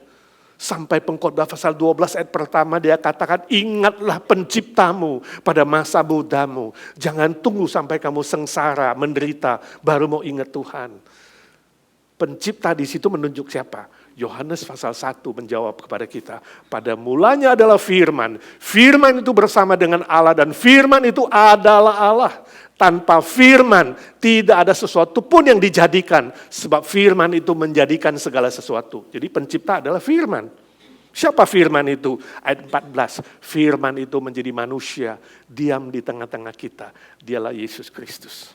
Sampai Pengkhotbah pasal 12 ayat pertama dia katakan, ingatlah penciptamu pada masa mudamu. Jangan tunggu sampai kamu sengsara, menderita, baru mau ingat Tuhan. Pencipta di situ menunjuk siapa? Yohanes pasal 1 menjawab kepada kita. Pada mulanya adalah firman. Firman itu bersama dengan Allah dan firman itu adalah Allah. Tanpa firman tidak ada sesuatu pun yang dijadikan. Sebab firman itu menjadikan segala sesuatu. Jadi pencipta adalah firman. Siapa firman itu? Ayat 14. Firman itu menjadi manusia. Diam di tengah-tengah kita. Dialah Yesus Kristus.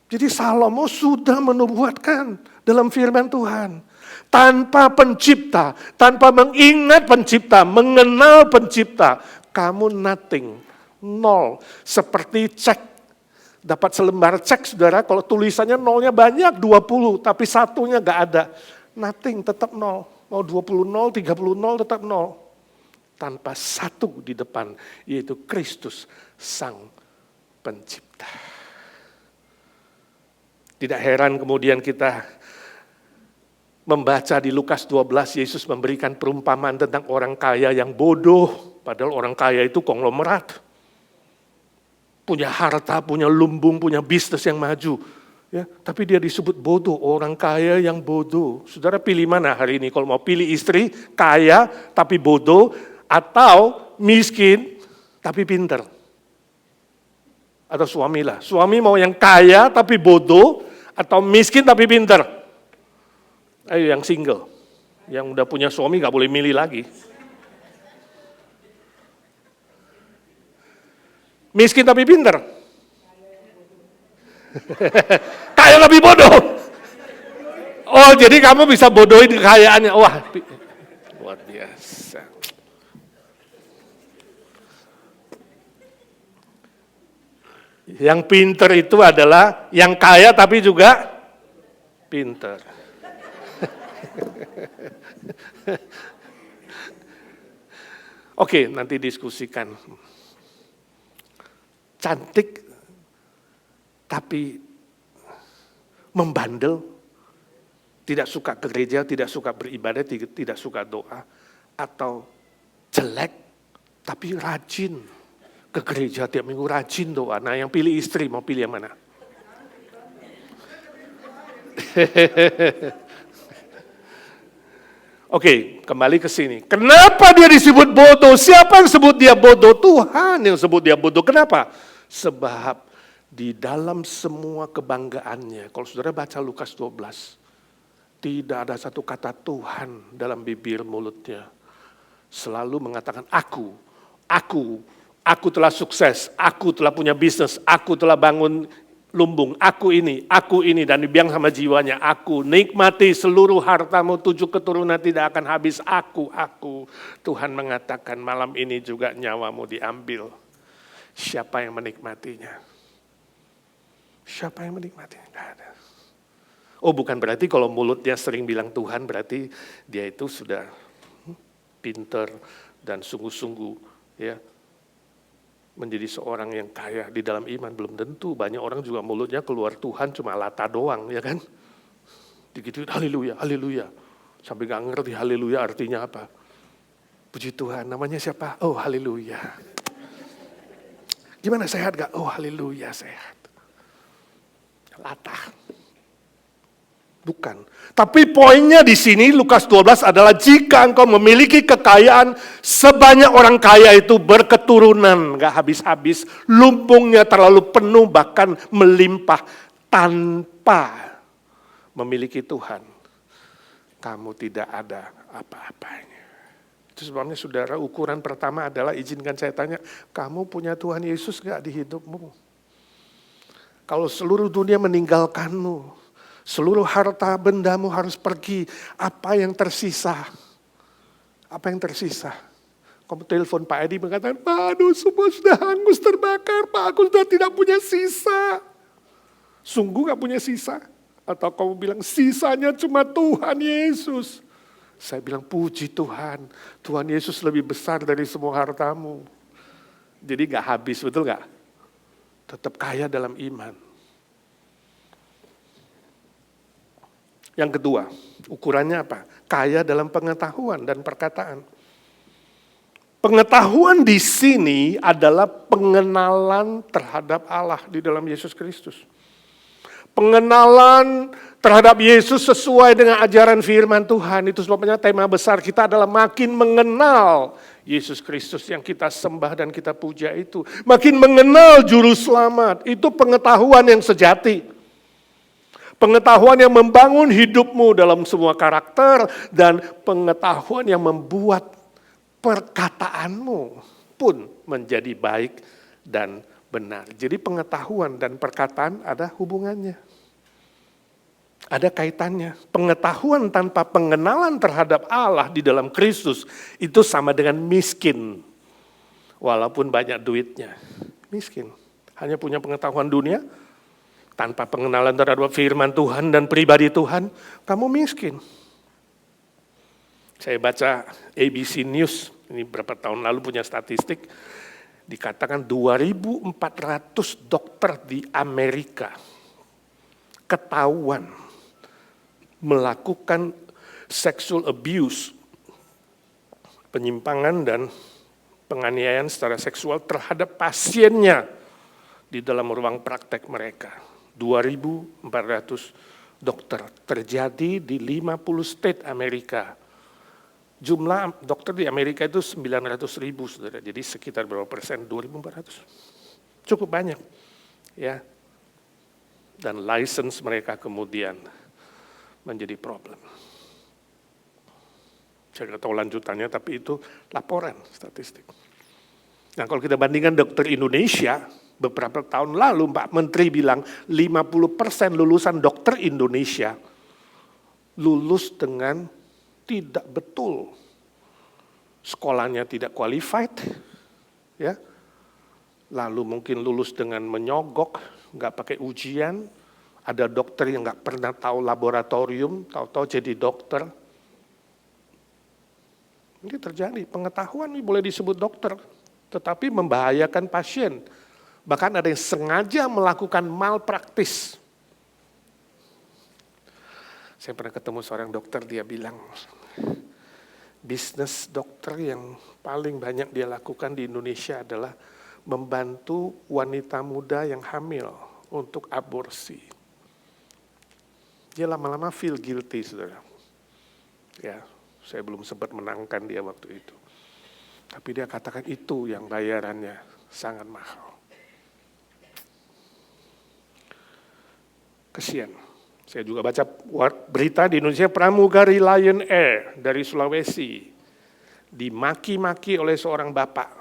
Jadi Salomo sudah menubuatkan dalam firman Tuhan. Tanpa pencipta, tanpa mengingat pencipta, mengenal pencipta. Kamu nothing, nol. Seperti cek. Dapat selembar cek, saudara, kalau tulisannya nolnya banyak, 20, tapi satunya gak ada. Nothing, tetap nol. Mau 20 nol, 30 nol, tetap nol. Tanpa satu di depan, yaitu Kristus, Sang Pencipta. Tidak heran kemudian kita membaca di Lukas 12, Yesus memberikan perumpamaan tentang orang kaya yang bodoh. Padahal orang kaya itu konglomerat. Punya harta, punya lumbung, punya bisnis yang maju. Ya, tapi dia disebut bodoh, orang kaya yang bodoh. Saudara pilih mana hari ini? Kalau mau pilih istri, kaya tapi bodoh, atau miskin tapi pinter. Atau suami lah. Suami mau yang kaya tapi bodoh, atau miskin tapi pinter. Ayo yang single. Yang udah punya suami gak boleh milih lagi. Miskin tapi pinter. Kaya lebih bodoh. Oh, jadi kamu bisa bodohin kekayaannya. Wah, luar biasa. Yang pinter itu adalah yang kaya tapi juga pinter. Oke, nanti diskusikan. Cantik, tapi membandel, tidak suka ke gereja, tidak suka beribadah, tidak suka doa, atau jelek, tapi rajin ke gereja tiap minggu, rajin doa. Nah, yang pilih istri, mau pilih yang mana? Oke, kembali ke sini. Kenapa dia disebut bodoh? Siapa yang sebut dia bodoh? Tuhan yang sebut dia bodoh. Kenapa? Sebab di dalam semua kebanggaannya, kalau saudara baca Lukas 12, tidak ada satu kata Tuhan dalam bibir mulutnya. Selalu mengatakan aku telah sukses, aku telah punya bisnis, aku telah bangun lumbung, aku ini, dan dibilang sama jiwanya, aku nikmati seluruh hartamu, 7 keturunan tidak akan habis, aku. Tuhan mengatakan malam ini juga nyawamu diambil. Siapa yang menikmatinya? Siapa yang menikmatinya? Tidak ada. Oh, bukan berarti kalau mulutnya sering bilang Tuhan, berarti dia itu sudah pinter dan sungguh-sungguh ya menjadi seorang yang kaya di dalam iman. Belum tentu, banyak orang juga mulutnya keluar Tuhan cuma lata doang, ya kan? Dikit-dikit haleluya, haleluya. Sampai gak ngerti haleluya artinya apa. Puji Tuhan, namanya siapa? Oh haleluya. Gimana, sehat gak? Oh haleluya, sehat. Latah. Bukan. Tapi poinnya di sini Lukas 12 adalah jika engkau memiliki kekayaan sebanyak orang kaya itu berketurunan, gak habis-habis, lumbungnya terlalu penuh bahkan melimpah tanpa memiliki Tuhan, kamu tidak ada apa-apanya. Itu sebabnya saudara, ukuran pertama adalah izinkan saya tanya, kamu punya Tuhan Yesus gak di hidupmu? Kalau seluruh dunia meninggalkanmu, seluruh harta bendamu harus pergi, apa yang tersisa? Apa yang tersisa? Kamu telepon Pak Edi mengatakan, aduh semua sudah hangus terbakar, Pak, aku sudah tidak punya sisa. Sungguh gak punya sisa? Atau kamu bilang sisanya cuma Tuhan Yesus? Saya bilang puji Tuhan, Tuhan Yesus lebih besar dari semua hartamu. Jadi gak habis, betul gak? Tetap kaya dalam iman. Yang kedua, ukurannya apa? Kaya dalam pengetahuan dan perkataan. Pengetahuan di sini adalah pengenalan terhadap Allah di dalam Yesus Kristus. Pengenalan terhadap Yesus sesuai dengan ajaran firman Tuhan. Itu sebabnya tema besar kita adalah makin mengenal Yesus Kristus yang kita sembah dan kita puja itu. Makin mengenal Juru Selamat. Itu pengetahuan yang sejati. Pengetahuan yang membangun hidupmu dalam semua karakter dan pengetahuan yang membuat perkataanmu pun menjadi baik dan benar. Jadi pengetahuan dan perkataan ada hubungannya. Ada kaitannya. Pengetahuan tanpa pengenalan terhadap Allah di dalam Kristus itu sama dengan miskin. Walaupun banyak duitnya. Miskin. Hanya punya pengetahuan dunia, tanpa pengenalan terhadap firman Tuhan dan pribadi Tuhan, kamu miskin. Saya baca ABC News, ini berapa tahun lalu punya statistik, dikatakan 2.400 dokter di Amerika ketahuan melakukan sexual abuse, penyimpangan dan penganiayaan secara seksual terhadap pasiennya di dalam ruang praktek mereka. 2.400 dokter terjadi di 50 state Amerika. Jumlah dokter di Amerika itu 900.000, saudara. Jadi sekitar berapa persen? 2.400. Cukup banyak, ya. Dan license mereka kemudian menjadi problem. Saya nggak tahu lanjutannya, tapi itu laporan statistik. Nah, kalau kita bandingkan dokter Indonesia, beberapa tahun lalu Pak Menteri bilang 50% lulusan dokter Indonesia lulus dengan tidak betul. Sekolahnya tidak qualified, ya. Lalu mungkin lulus dengan menyogok, nggak pakai ujian. Ada dokter yang nggak pernah tahu laboratorium, tahu-tahu jadi dokter. Ini terjadi, pengetahuan ini boleh disebut dokter, tetapi membahayakan pasien. Bahkan ada yang sengaja melakukan malpraktis. Saya pernah ketemu seorang dokter, dia bilang, bisnis dokter yang paling banyak dia lakukan di Indonesia adalah membantu wanita muda yang hamil untuk aborsi. Dia lama-lama feel guilty, saudara. Ya, saya belum sempat menangkan dia waktu itu. Tapi dia katakan itu yang bayarannya sangat mahal. Kesian. Saya juga baca berita di Indonesia, pramugari Lion Air dari Sulawesi dimaki-maki oleh seorang bapak,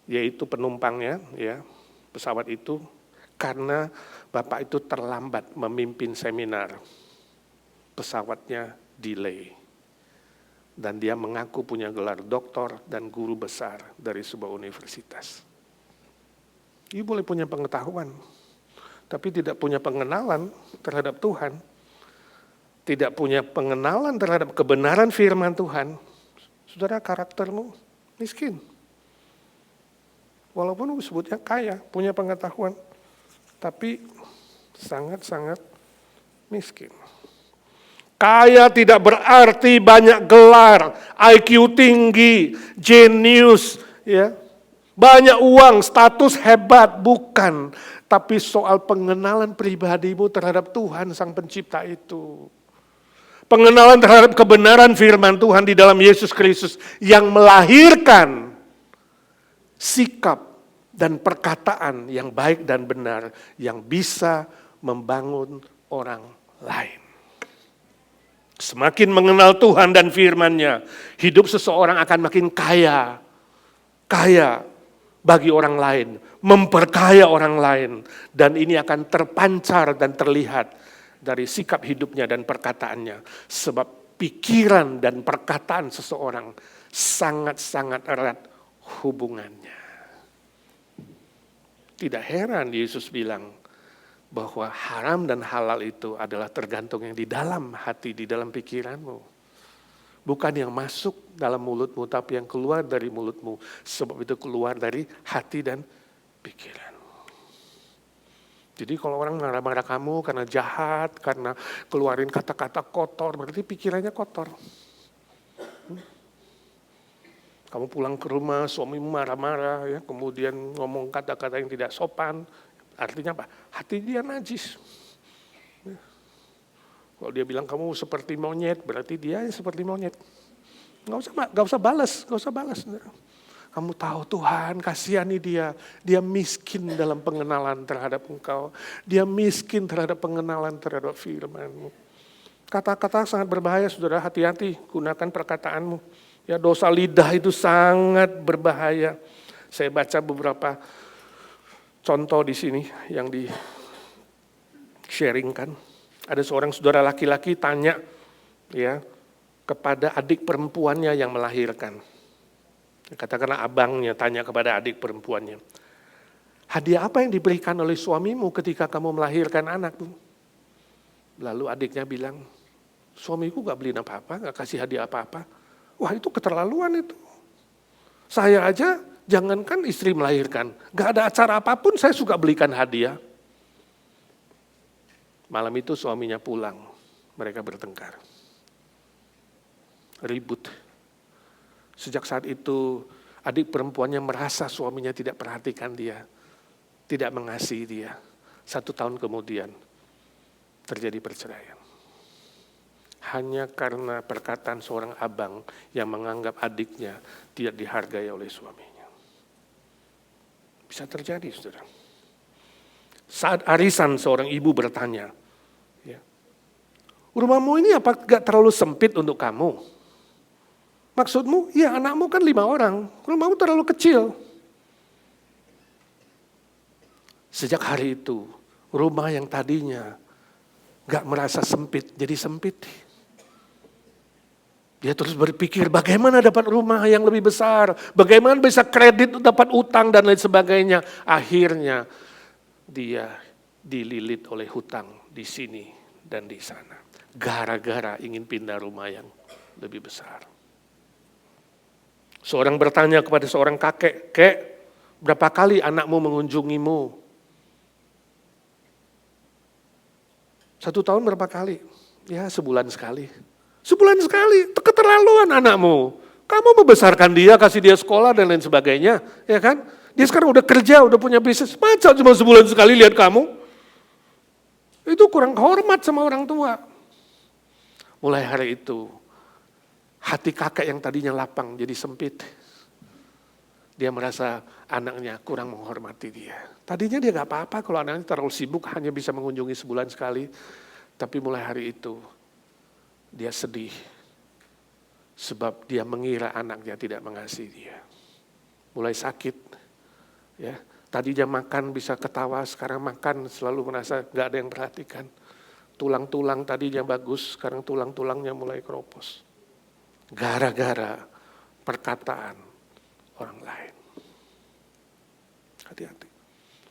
yaitu penumpangnya, ya, pesawat itu, karena bapak itu terlambat memimpin seminar. Pesawatnya delay. Dan dia mengaku punya gelar doktor dan guru besar dari sebuah universitas. Dia boleh punya pengetahuan, tapi tidak punya pengenalan terhadap Tuhan, tidak punya pengenalan terhadap kebenaran firman Tuhan, saudara, karaktermu miskin. Walaupun disebutnya kaya, punya pengetahuan, tapi sangat-sangat miskin. Kaya tidak berarti banyak gelar, IQ tinggi, jenius, ya, banyak uang, status hebat, bukan. Tapi soal pengenalan pribadimu terhadap Tuhan Sang Pencipta itu. Pengenalan terhadap kebenaran firman Tuhan di dalam Yesus Kristus yang melahirkan sikap dan perkataan yang baik dan benar yang bisa membangun orang lain. Semakin mengenal Tuhan dan firman-Nya, hidup seseorang akan makin kaya. Kaya bagi orang lain, memperkaya orang lain, dan ini akan terpancar dan terlihat dari sikap hidupnya dan perkataannya, sebab pikiran dan perkataan seseorang sangat-sangat erat hubungannya. Tidak heran Yesus bilang bahwa haram dan halal itu adalah tergantung yang di dalam hati, di dalam pikiranmu. Bukan yang masuk dalam mulutmu, tapi yang keluar dari mulutmu. Sebab itu keluar dari hati dan pikiran. Jadi kalau orang marah-marah kamu karena jahat, karena keluarin kata-kata kotor, berarti pikirannya kotor. Kamu pulang ke rumah, suamimu marah-marah, ya, kemudian ngomong kata-kata yang tidak sopan, artinya apa? Hati dia najis. Kalau dia bilang kamu seperti monyet, berarti dia seperti monyet. Gak usah balas. Kamu tahu Tuhan kasihani dia miskin dalam pengenalan terhadap engkau, dia miskin terhadap pengenalan terhadap firman-Mu. Kata-kata sangat berbahaya, saudara, hati-hati gunakan perkataanmu. Ya, dosa lidah itu sangat berbahaya. Saya baca beberapa contoh di sini yang di-sharingkan. Ada seorang saudara laki-laki tanya ya kepada adik perempuannya yang melahirkan. Katakanlah abangnya tanya kepada adik perempuannya. Hadiah apa yang diberikan oleh suamimu ketika kamu melahirkan anakmu? Lalu adiknya bilang, suamiku gak beliin apa-apa, gak kasih hadiah apa-apa. Wah, itu keterlaluan itu. Saya aja, jangankan istri melahirkan, gak ada acara apapun saya suka belikan hadiah. Malam itu suaminya pulang, mereka bertengkar. Ribut. Sejak saat itu, adik perempuannya merasa suaminya tidak perhatikan dia, tidak mengasihi dia. 1 tahun kemudian, terjadi perceraian. Hanya karena perkataan seorang abang yang menganggap adiknya tidak dihargai oleh suaminya. Bisa terjadi, saudara. Saat arisan seorang ibu bertanya, ya, rumahmu ini apa gak terlalu sempit untuk kamu? Maksudmu, ya anakmu kan 5 orang, rumahmu terlalu kecil. Sejak hari itu, rumah yang tadinya gak merasa sempit, jadi sempit. Dia terus berpikir bagaimana dapat rumah yang lebih besar, bagaimana bisa kredit, dapat utang dan lain sebagainya. Akhirnya dia dililit oleh hutang di sini dan di sana. Gara-gara ingin pindah rumah yang lebih besar. Seorang bertanya kepada seorang kakek, "Kek, berapa kali anakmu mengunjungimu?" 1 tahun berapa kali? Ya, sebulan sekali. Sebulan sekali, keterlaluan anakmu. Kamu membesarkan dia, kasih dia sekolah dan lain sebagainya, ya kan? Dia sekarang udah kerja, udah punya bisnis, masa cuma sebulan sekali lihat kamu? Itu kurang hormat sama orang tua. Mulai hari itu, hati kakek yang tadinya lapang jadi sempit. Dia merasa anaknya kurang menghormati dia. Tadinya dia gak apa-apa kalau anaknya terlalu sibuk, hanya bisa mengunjungi sebulan sekali. Tapi mulai hari itu, dia sedih. Sebab dia mengira anaknya tidak mengasihi dia. Mulai sakit. Ya, tadinya makan bisa ketawa, sekarang makan selalu merasa gak ada yang perhatikan. Tulang-tulang tadinya bagus, sekarang tulang-tulangnya mulai keropos. Gara-gara perkataan orang lain. Hati-hati.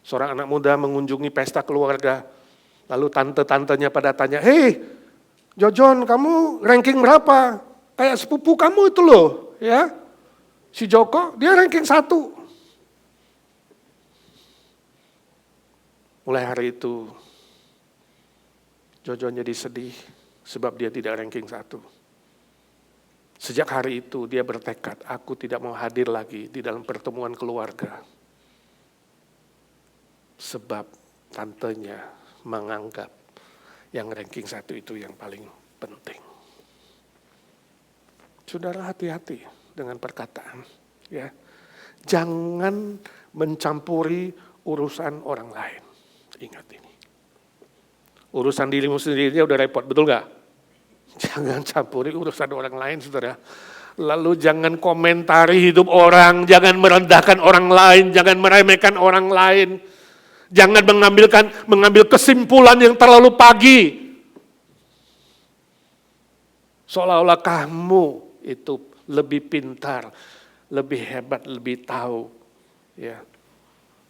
Seorang anak muda mengunjungi pesta keluarga, lalu tante-tantenya pada tanya, "Hei, Jojon, kamu ranking berapa? Kayak sepupu kamu itu loh, ya. Si Joko, dia ranking 1. Mulai hari itu, Jojon jadi sedih sebab dia tidak ranking 1. Sejak hari itu dia bertekad, aku tidak mau hadir lagi di dalam pertemuan keluarga. Sebab tantenya menganggap yang ranking 1 itu yang paling penting. Saudara, hati-hati dengan perkataan. Ya, jangan mencampuri urusan orang lain. Ingat ini. Urusan dirimu sendiri udah repot, betul gak? Jangan campuri urusan orang lain, saudara. Lalu jangan komentari hidup orang, jangan merendahkan orang lain, jangan meremehkan orang lain. Jangan mengambil kesimpulan yang terlalu pagi. Seolah-olah kamu itu lebih pintar, lebih hebat, lebih tahu ya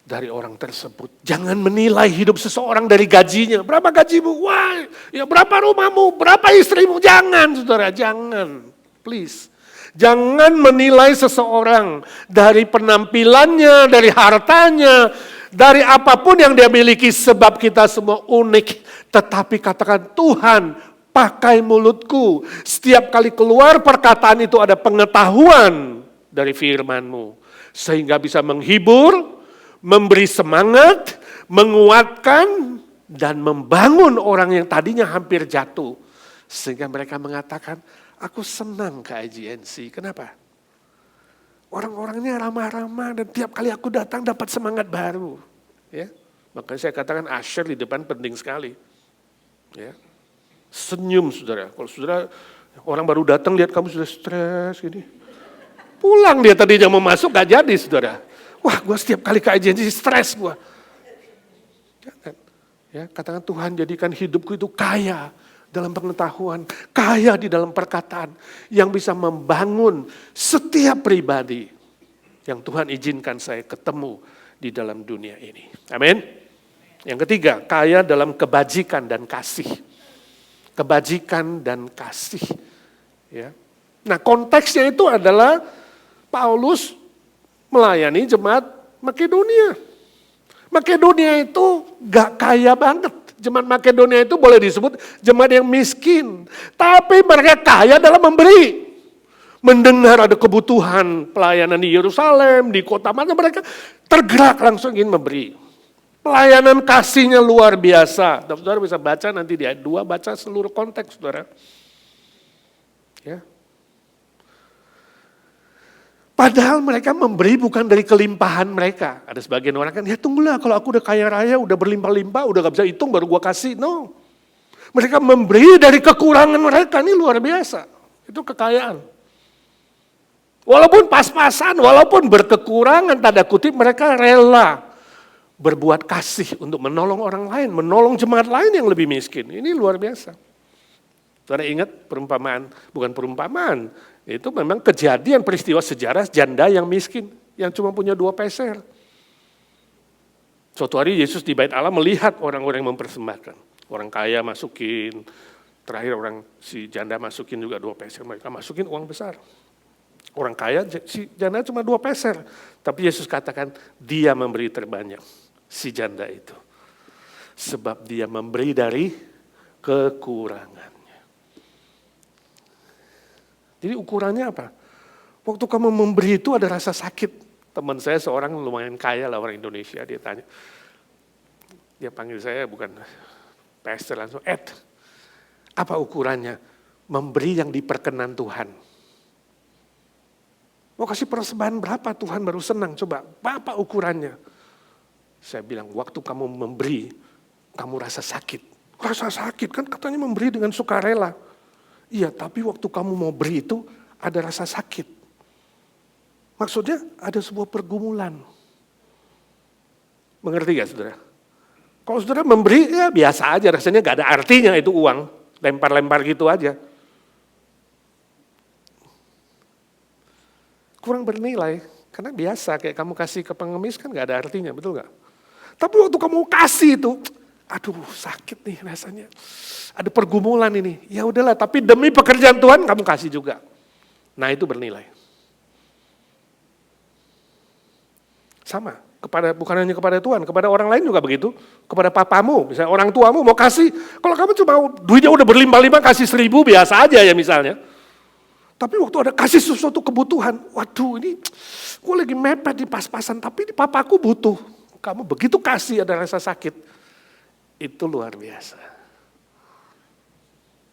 dari orang tersebut. Jangan menilai hidup seseorang dari gajinya. Berapa gajimu? Wah, ya berapa rumahmu? Berapa istrimu? Jangan, saudara, jangan. Please. Jangan menilai seseorang dari penampilannya, dari hartanya, dari apapun yang dia miliki, sebab kita semua unik. Tetapi katakan, Tuhan, pakai mulutku. Setiap kali keluar perkataan itu ada pengetahuan dari firman-Mu. Sehingga bisa menghibur, memberi semangat, menguatkan, dan membangun orang yang tadinya hampir jatuh. Sehingga mereka mengatakan, aku senang ke IGNC. Kenapa? Orang-orangnya ramah-ramah dan tiap kali aku datang dapat semangat baru. Ya, makanya saya katakan usher di depan penting sekali. Ya. Senyum saudara. Kalau saudara orang baru datang lihat kamu sudah stres gini. Pulang dia tadinya mau masuk gak jadi saudara. Wah gue setiap kali ke IGNC stres gue. Ya, katakan Tuhan jadikan hidupku itu kaya dalam pengetahuan, kaya di dalam perkataan yang bisa membangun setiap pribadi yang Tuhan izinkan saya ketemu di dalam dunia ini. Amin. Yang ketiga, kaya dalam kebajikan dan kasih. Kebajikan dan kasih. Ya. Nah konteksnya itu adalah Paulus melayani jemaat Makedonia. Makedonia itu gak kaya banget. Jemaat Makedonia itu boleh disebut jemaat yang miskin. Tapi mereka kaya dalam memberi. Mendengar ada kebutuhan pelayanan di Yerusalem, di kota mana mereka tergerak langsung ingin memberi. Pelayanan kasihnya luar biasa. Dan saudara bisa baca nanti di ayat 2, baca seluruh konteks saudara. Ya. Padahal mereka memberi bukan dari kelimpahan mereka. Ada sebagian orang kan, ya tunggulah kalau aku udah kaya raya, udah berlimpah-limpah, udah gak bisa hitung baru gua kasih. No. Mereka memberi dari kekurangan mereka, ini luar biasa. Itu kekayaan. Walaupun pas-pasan, walaupun berkekurangan, tanda kutip mereka rela berbuat kasih untuk menolong orang lain, menolong jemaat lain yang lebih miskin. Ini luar biasa. Saudara ingat perumpamaan, bukan perumpamaan, itu memang kejadian peristiwa sejarah janda yang miskin, yang cuma punya 2 peser. Suatu hari Yesus di bait Allah melihat orang-orang yang mempersembahkan. Orang kaya masukin, terakhir si janda masukin juga 2 peser, mereka masukin uang besar. Orang kaya, si janda cuma 2 peser. Tapi Yesus katakan, dia memberi terbanyak, si janda itu. Sebab dia memberi dari kekurangannya. Jadi ukurannya apa? Waktu kamu memberi itu ada rasa sakit. Teman saya seorang lumayan kaya lah orang Indonesia, dia tanya. Dia panggil saya bukan pastor langsung, Ed, apa ukurannya? Memberi yang diperkenan Tuhan. Mau kasih persembahan berapa Tuhan baru senang? Coba, apa ukurannya? Saya bilang, waktu kamu memberi, kamu rasa sakit. Rasa sakit kan katanya memberi dengan sukarela. Iya, tapi waktu kamu mau beri itu ada rasa sakit. Maksudnya ada sebuah pergumulan. Mengerti gak saudara? Kalau saudara memberi ya biasa aja, rasanya gak ada artinya itu uang. Lempar-lempar gitu aja. Kurang bernilai, karena biasa kayak kamu kasih ke pengemis kan gak ada artinya, betul gak? Tapi waktu kamu kasih itu, aduh sakit nih rasanya. Ada pergumulan ini. Ya udahlah, tapi demi pekerjaan Tuhan kamu kasih juga. Nah itu bernilai. Sama, bukan hanya kepada Tuhan, kepada orang lain juga begitu. Kepada papamu, misalnya orang tuamu mau kasih. Kalau kamu cuma duitnya udah berlimpah-limpah kasih 1.000 biasa aja ya misalnya. Tapi waktu ada kasih sesuatu kebutuhan, waduh ini gue lagi mepet di pas-pasan, tapi ini papaku butuh. Kamu begitu kasih ada rasa sakit. Itu luar biasa.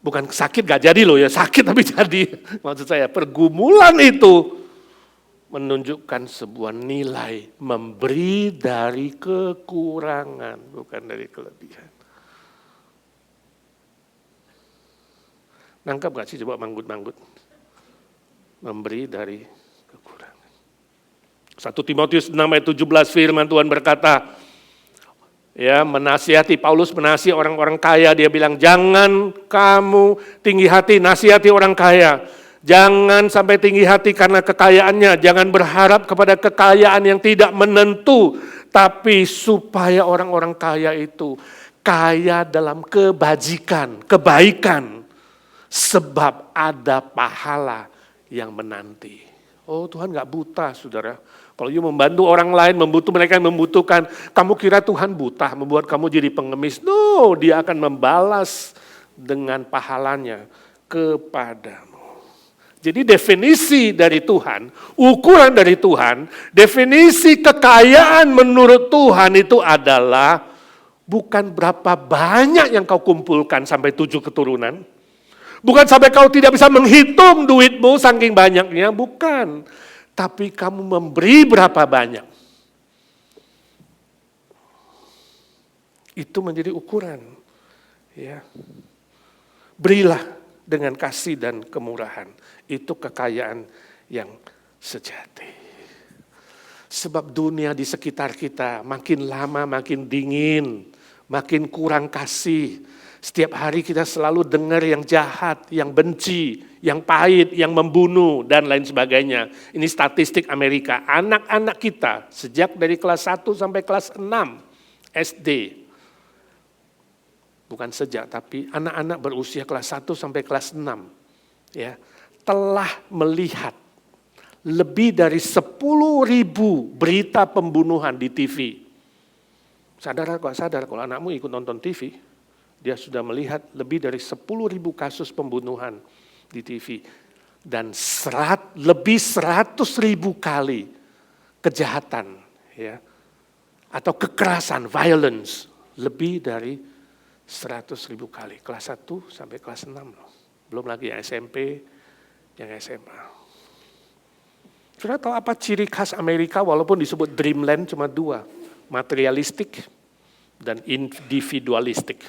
Bukan sakit gak jadi loh ya, sakit tapi jadi. Maksud saya pergumulan itu menunjukkan sebuah nilai memberi dari kekurangan, bukan dari kelebihan. Nangkap gak sih coba manggut-manggut? Memberi dari kekurangan. 1 Timotius 6 ayat 17 firman Tuhan berkata, ya, Paulus menasihati orang-orang kaya, dia bilang jangan kamu tinggi hati, nasihati orang kaya. Jangan sampai tinggi hati karena kekayaannya, jangan berharap kepada kekayaan yang tidak menentu, tapi supaya orang-orang kaya itu kaya dalam kebajikan, kebaikan, sebab ada pahala yang menanti. Oh Tuhan gak buta saudara, Kalau you membantu orang lain, mereka yang membutuhkan, kamu kira Tuhan buta membuat kamu jadi pengemis? No, Dia akan membalas dengan pahalanya kepadamu. Jadi definisi dari Tuhan, ukuran dari Tuhan, definisi kekayaan menurut Tuhan itu adalah bukan berapa banyak yang kau kumpulkan sampai 7 keturunan. Bukan sampai kau tidak bisa menghitung duitmu saking banyaknya, bukan. Tapi kamu memberi berapa banyak. Itu menjadi ukuran. Ya. Berilah dengan kasih dan kemurahan. Itu kekayaan yang sejati. Sebab dunia di sekitar kita makin lama makin dingin, makin kurang kasih. Setiap hari kita selalu dengar yang jahat, yang benci, yang pahit, yang membunuh, dan lain sebagainya. Ini statistik Amerika. Anak-anak kita sejak dari kelas 1 sampai kelas 6 SD. Bukan sejak, tapi anak-anak berusia kelas 1 sampai kelas 6. Ya, telah melihat lebih dari 10.000 berita pembunuhan di TV. Sadar kalau anakmu ikut nonton TV, dia sudah melihat lebih dari 10.000 kasus pembunuhan di TV. Dan lebih 100.000 kali kejahatan, ya, atau kekerasan, violence, lebih dari 100.000 kali. Kelas 1 sampai kelas 6 loh. Belum lagi yang SMP, yang SMA. Sudah tahu apa ciri khas Amerika walaupun disebut dreamland cuma 2. Materialistik dan individualistik.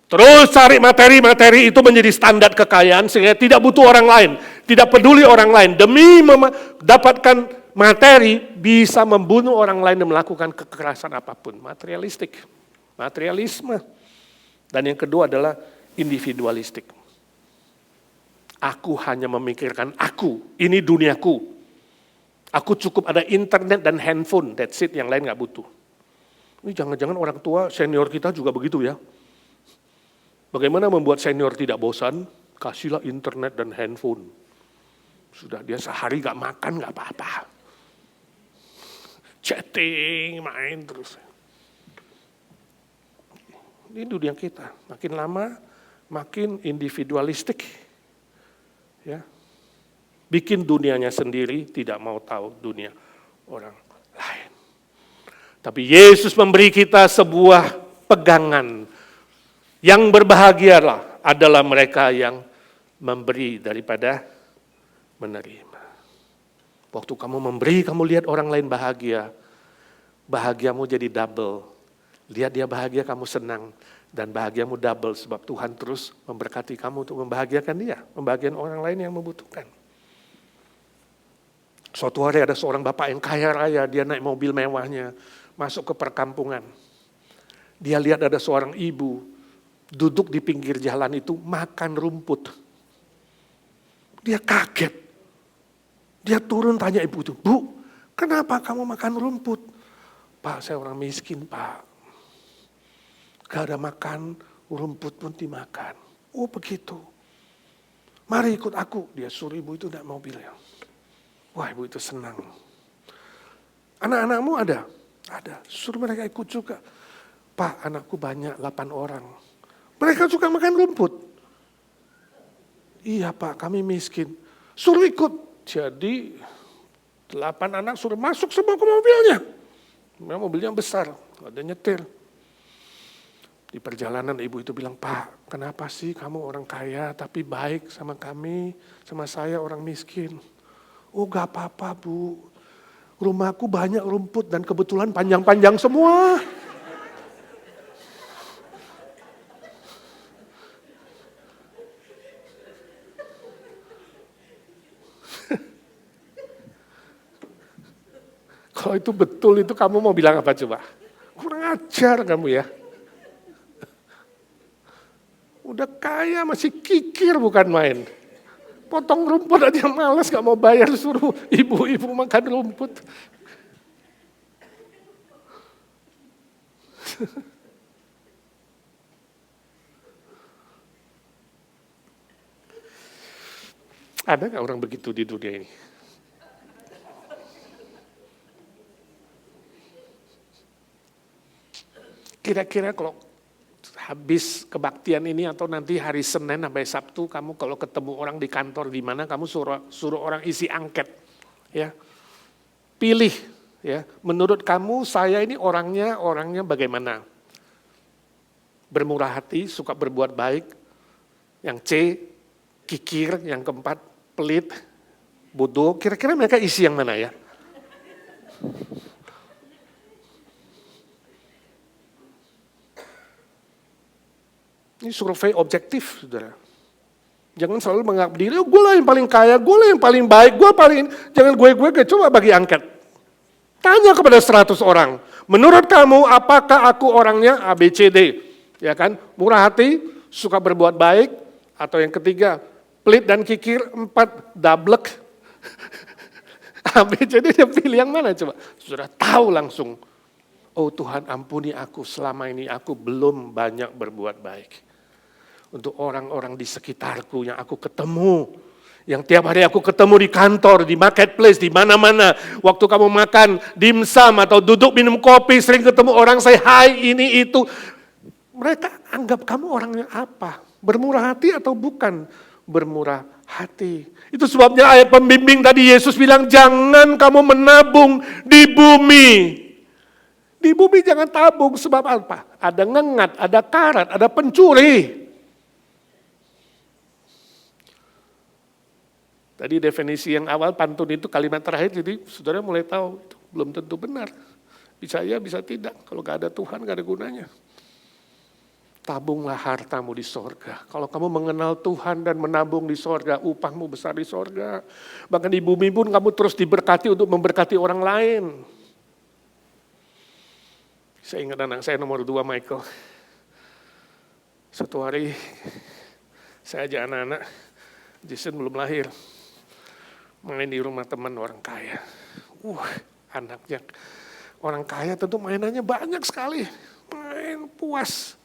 Terus cari materi-materi itu menjadi standar kekayaan sehingga tidak butuh orang lain. Tidak peduli orang lain. Demi mendapatkan materi bisa membunuh orang lain dan melakukan kekerasan apapun. Materialistik. Materialisme. Dan yang kedua adalah individualistik. Aku hanya memikirkan aku. Ini duniaku. Aku cukup ada internet dan handphone. That's it. Yang lain gak butuh. Ini jangan-jangan orang tua senior kita juga begitu ya. Bagaimana membuat senior tidak bosan? Kasihlah internet dan handphone. Sudah dia sehari gak makan gak apa-apa. Chatting, main terus. Ini dunia kita. Makin lama, makin individualistik. Ya. Bikin dunianya sendiri, tidak mau tahu dunia orang lain. Tapi Yesus memberi kita sebuah pegangan. Yang berbahagialah adalah mereka yang memberi daripada menerima. Waktu kamu memberi, kamu lihat orang lain bahagia. Bahagiamu jadi double. Lihat dia bahagia, kamu senang. Dan bahagiamu double sebab Tuhan terus memberkati kamu untuk membahagiakan dia. Membahagiakan orang lain yang membutuhkan. Suatu hari ada seorang bapak yang kaya raya, dia naik mobil mewahnya. Masuk ke perkampungan. Dia lihat ada seorang ibu duduk di pinggir jalan itu makan rumput. Dia kaget. Dia turun tanya ibu itu, Bu, kenapa kamu makan rumput? Pak, saya orang miskin, Pak. Gak ada makan, rumput pun dimakan. Oh begitu. Mari ikut aku. Dia suruh ibu itu naik mobilnya. Wah, ibu itu senang. Anak-anakmu ada? Ada. Suruh mereka ikut juga. Pak, anakku banyak, 8 orang. Mereka suka makan rumput. Iya Pak, kami miskin. Suruh ikut. Jadi 8 anak suruh masuk semua ke mobilnya. Mobilnya besar, ada nyetir. Di perjalanan ibu itu bilang, Pak, kenapa sih kamu orang kaya tapi baik sama kami, sama saya orang miskin. Oh gak apa-apa Bu, rumahku banyak rumput dan kebetulan panjang-panjang semua. Kalau itu betul, itu kamu mau bilang apa coba? Kurang ajar kamu ya. Udah kaya masih kikir bukan main. Potong rumput aja malas gak mau bayar, suruh ibu-ibu makan rumput. Ada gak orang begitu di dunia ini? Kira-kira kalau habis kebaktian ini atau nanti hari Senin sampai Sabtu, kamu kalau ketemu orang di kantor di mana, kamu suruh orang isi angket, ya. Pilih, ya. Menurut kamu saya ini orangnya bagaimana? Bermurah hati, suka berbuat baik. Yang C, kikir. Yang keempat, pelit, bodoh. Kira-kira mereka isi yang mana ya? Ini survei objektif, saudara. Jangan selalu menganggap diri, gue lah yang paling kaya, gue lah yang paling baik, jangan gue, coba bagi angket. Tanya kepada 100 orang, menurut kamu apakah aku orangnya A, B, C, D? Ya kan, murah hati, suka berbuat baik, atau yang ketiga, pelit dan kikir, 4, dablek. A, B, C, D, dia pilih yang mana coba? Sudah tahu langsung. Oh Tuhan ampuni aku, selama ini aku belum banyak berbuat baik. Untuk orang-orang di sekitarku yang aku ketemu. Yang tiap hari aku ketemu di kantor, di marketplace, di mana-mana. Waktu kamu makan dimsum atau duduk minum kopi, sering ketemu orang say hi, ini itu. Mereka anggap kamu orangnya apa? Bermurah hati atau bukan bermurah hati? Itu sebabnya ayat pembimbing tadi Yesus bilang, jangan kamu menabung di bumi. Di bumi jangan tabung, sebab apa? Ada ngengat, ada karat, ada pencuri. Tadi definisi yang awal pantun itu kalimat terakhir, jadi saudara mulai tahu itu belum tentu benar. Bisa ya, bisa tidak. Kalau gak ada Tuhan, gak ada gunanya. Tabunglah hartamu di sorga. Kalau kamu mengenal Tuhan dan menabung di sorga, upahmu besar di sorga. Bahkan di bumi pun kamu terus diberkati untuk memberkati orang lain. Saya ingat anak saya nomor 2, Michael. Satu hari saya ajak anak-anak, Jason belum lahir, main di rumah teman orang kaya. Anaknya orang kaya tentu mainannya banyak sekali. Main puas.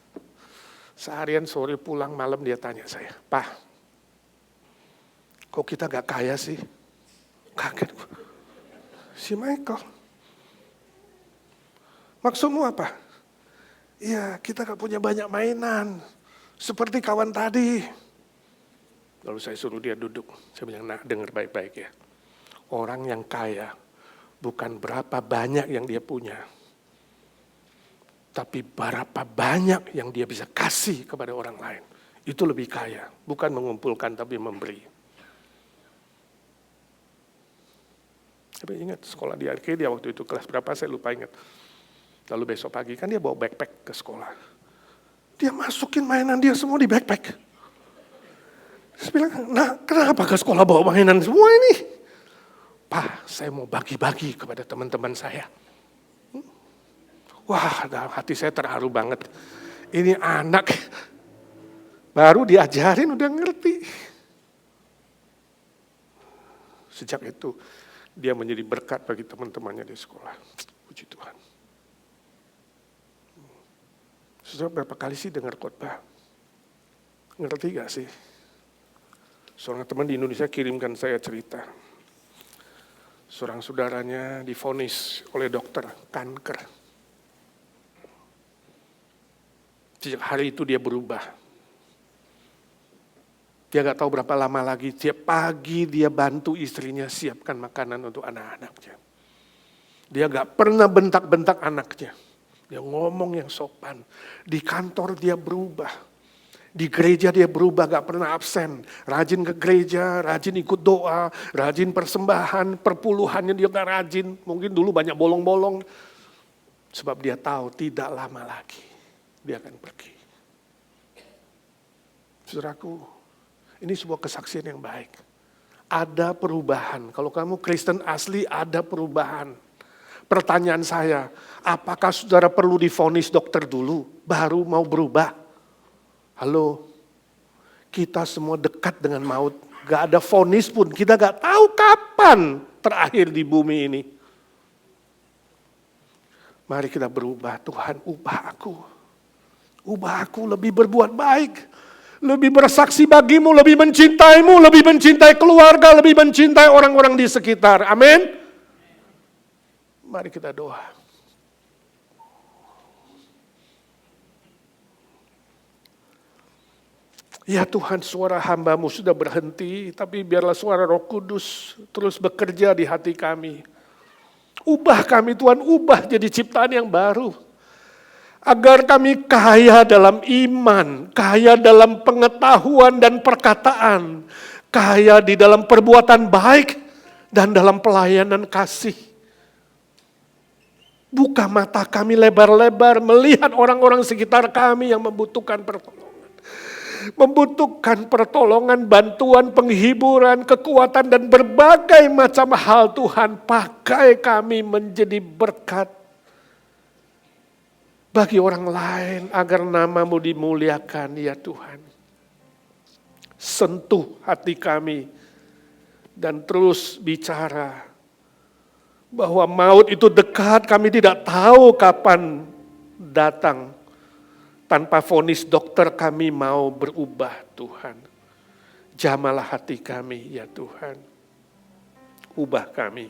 Seharian sore pulang malam dia tanya saya, "Pak, kok kita gak kaya sih?" Kaget gue. Si Michael. Maksudmu apa? Iya, kita gak punya banyak mainan. Seperti kawan tadi. Lalu saya suruh dia duduk. Saya bilang, nah dengar baik-baik ya. Orang yang kaya bukan berapa banyak yang dia punya. Tapi berapa banyak yang dia bisa kasih kepada orang lain. Itu lebih kaya. Bukan mengumpulkan tapi memberi. Tapi ingat sekolah di Arcadia waktu itu kelas berapa saya lupa ingat. Lalu besok pagi kan dia bawa backpack ke sekolah. Dia masukin mainan dia semua di backpack. Saya bilang, nah kenapa ke sekolah bawa mainan semua ini? Pak, saya mau bagi-bagi kepada teman-teman saya. Wah, dalam hati saya terharu banget. Ini anak baru diajarin udah ngerti. Sejak itu dia menjadi berkat bagi teman-temannya di sekolah. Puji Tuhan. Sudah berapa kali sih dengar khotbah? Ngerti gak sih? Seorang teman di Indonesia kirimkan saya cerita. Seorang saudaranya divonis oleh dokter kanker. Sejak hari itu dia berubah. Dia gak tahu berapa lama lagi, tiap pagi dia bantu istrinya siapkan makanan untuk anak-anaknya. Dia gak pernah bentak-bentak anaknya. Dia ngomong yang sopan. Di kantor dia berubah. Di gereja dia berubah, gak pernah absen. Rajin ke gereja, rajin ikut doa, rajin persembahan, perpuluhannya dia gak rajin. Mungkin dulu banyak bolong-bolong. Sebab dia tahu tidak lama lagi dia akan pergi. Saudaraku, ini sebuah kesaksian yang baik. Ada perubahan. Kalau kamu Kristen asli, ada perubahan. Pertanyaan saya, apakah saudara perlu divonis dokter dulu, baru mau berubah? Halo, kita semua dekat dengan maut. Gak ada vonis pun, kita gak tahu kapan terakhir di bumi ini. Mari kita berubah, Tuhan ubah aku. Ubah aku lebih berbuat baik. Lebih bersaksi bagimu, lebih mencintaimu, lebih mencintai keluarga, lebih mencintai orang-orang di sekitar. Amin. Mari kita doa. Ya Tuhan, suara hamba-Mu sudah berhenti, tapi biarlah suara Roh Kudus terus bekerja di hati kami. Ubah kami Tuhan, ubah jadi ciptaan yang baru. Agar kami kaya dalam iman, kaya dalam pengetahuan dan perkataan, kaya di dalam perbuatan baik dan dalam pelayanan kasih. Buka mata kami lebar-lebar melihat orang-orang sekitar kami yang membutuhkan pertolongan. Membutuhkan pertolongan, bantuan, penghiburan, kekuatan, dan berbagai macam hal Tuhan. Pakai kami menjadi berkat bagi orang lain agar nama-Mu dimuliakan ya Tuhan. Sentuh hati kami dan terus bicara bahwa maut itu dekat, kami tidak tahu kapan datang. Tanpa vonis dokter kami mau berubah Tuhan. Jamalah hati kami ya Tuhan. Ubah kami.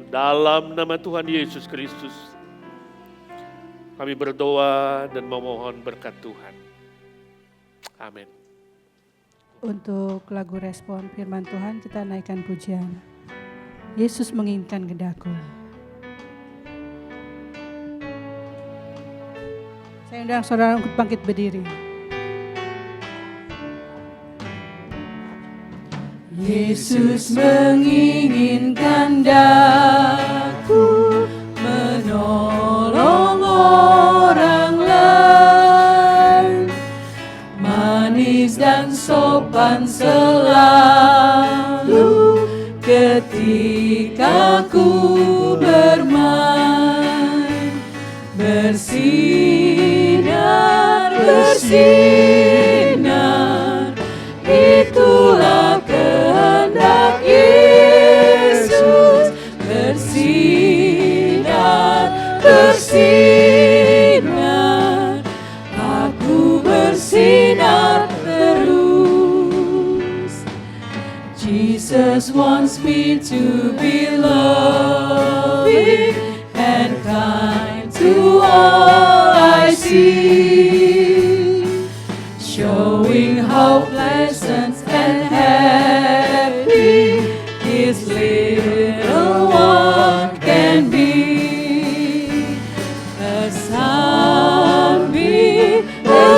Dalam nama Tuhan Yesus Kristus, kami berdoa dan memohon berkat Tuhan. Amin. Untuk lagu respon firman Tuhan kita naikkan pujian. Yesus menginginkan kehendakku. Saya undang saudara untuk bangkit berdiri. Yesus menginginkan daku menolong orang lain, manis dan sopan selalu ketika ku bermain, bersinar, itulah kehendak Yesus. Bersinar, aku bersinar terus. Jesus wants me to be loving and kind to all I see, showing how pleasant and happy His little one can be. A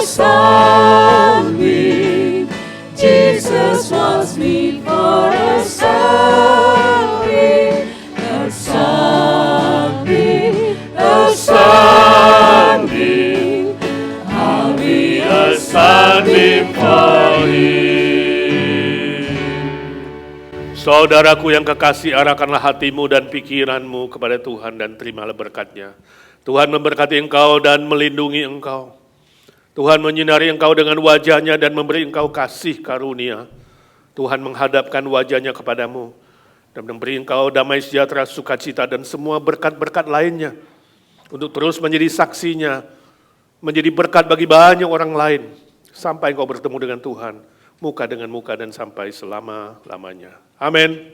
sunbeam, Jesus wants me for a sunbeam, a sunbeam, a sunbeam. I'll be a sunbeam for Him. Saudaraku yang kekasih, arahkanlah hatimu dan pikiranmu kepada Tuhan dan terimalah berkat-Nya. Tuhan memberkati engkau dan melindungi engkau. Tuhan menyinari engkau dengan wajah-Nya dan memberi engkau kasih karunia. Tuhan menghadapkan wajah-Nya kepadamu dan memberi engkau damai sejahtera, sukacita, dan semua berkat-berkat lainnya untuk terus menjadi saksinya, menjadi berkat bagi banyak orang lain sampai engkau bertemu dengan Tuhan, muka dengan muka dan sampai selama-lamanya. Amin.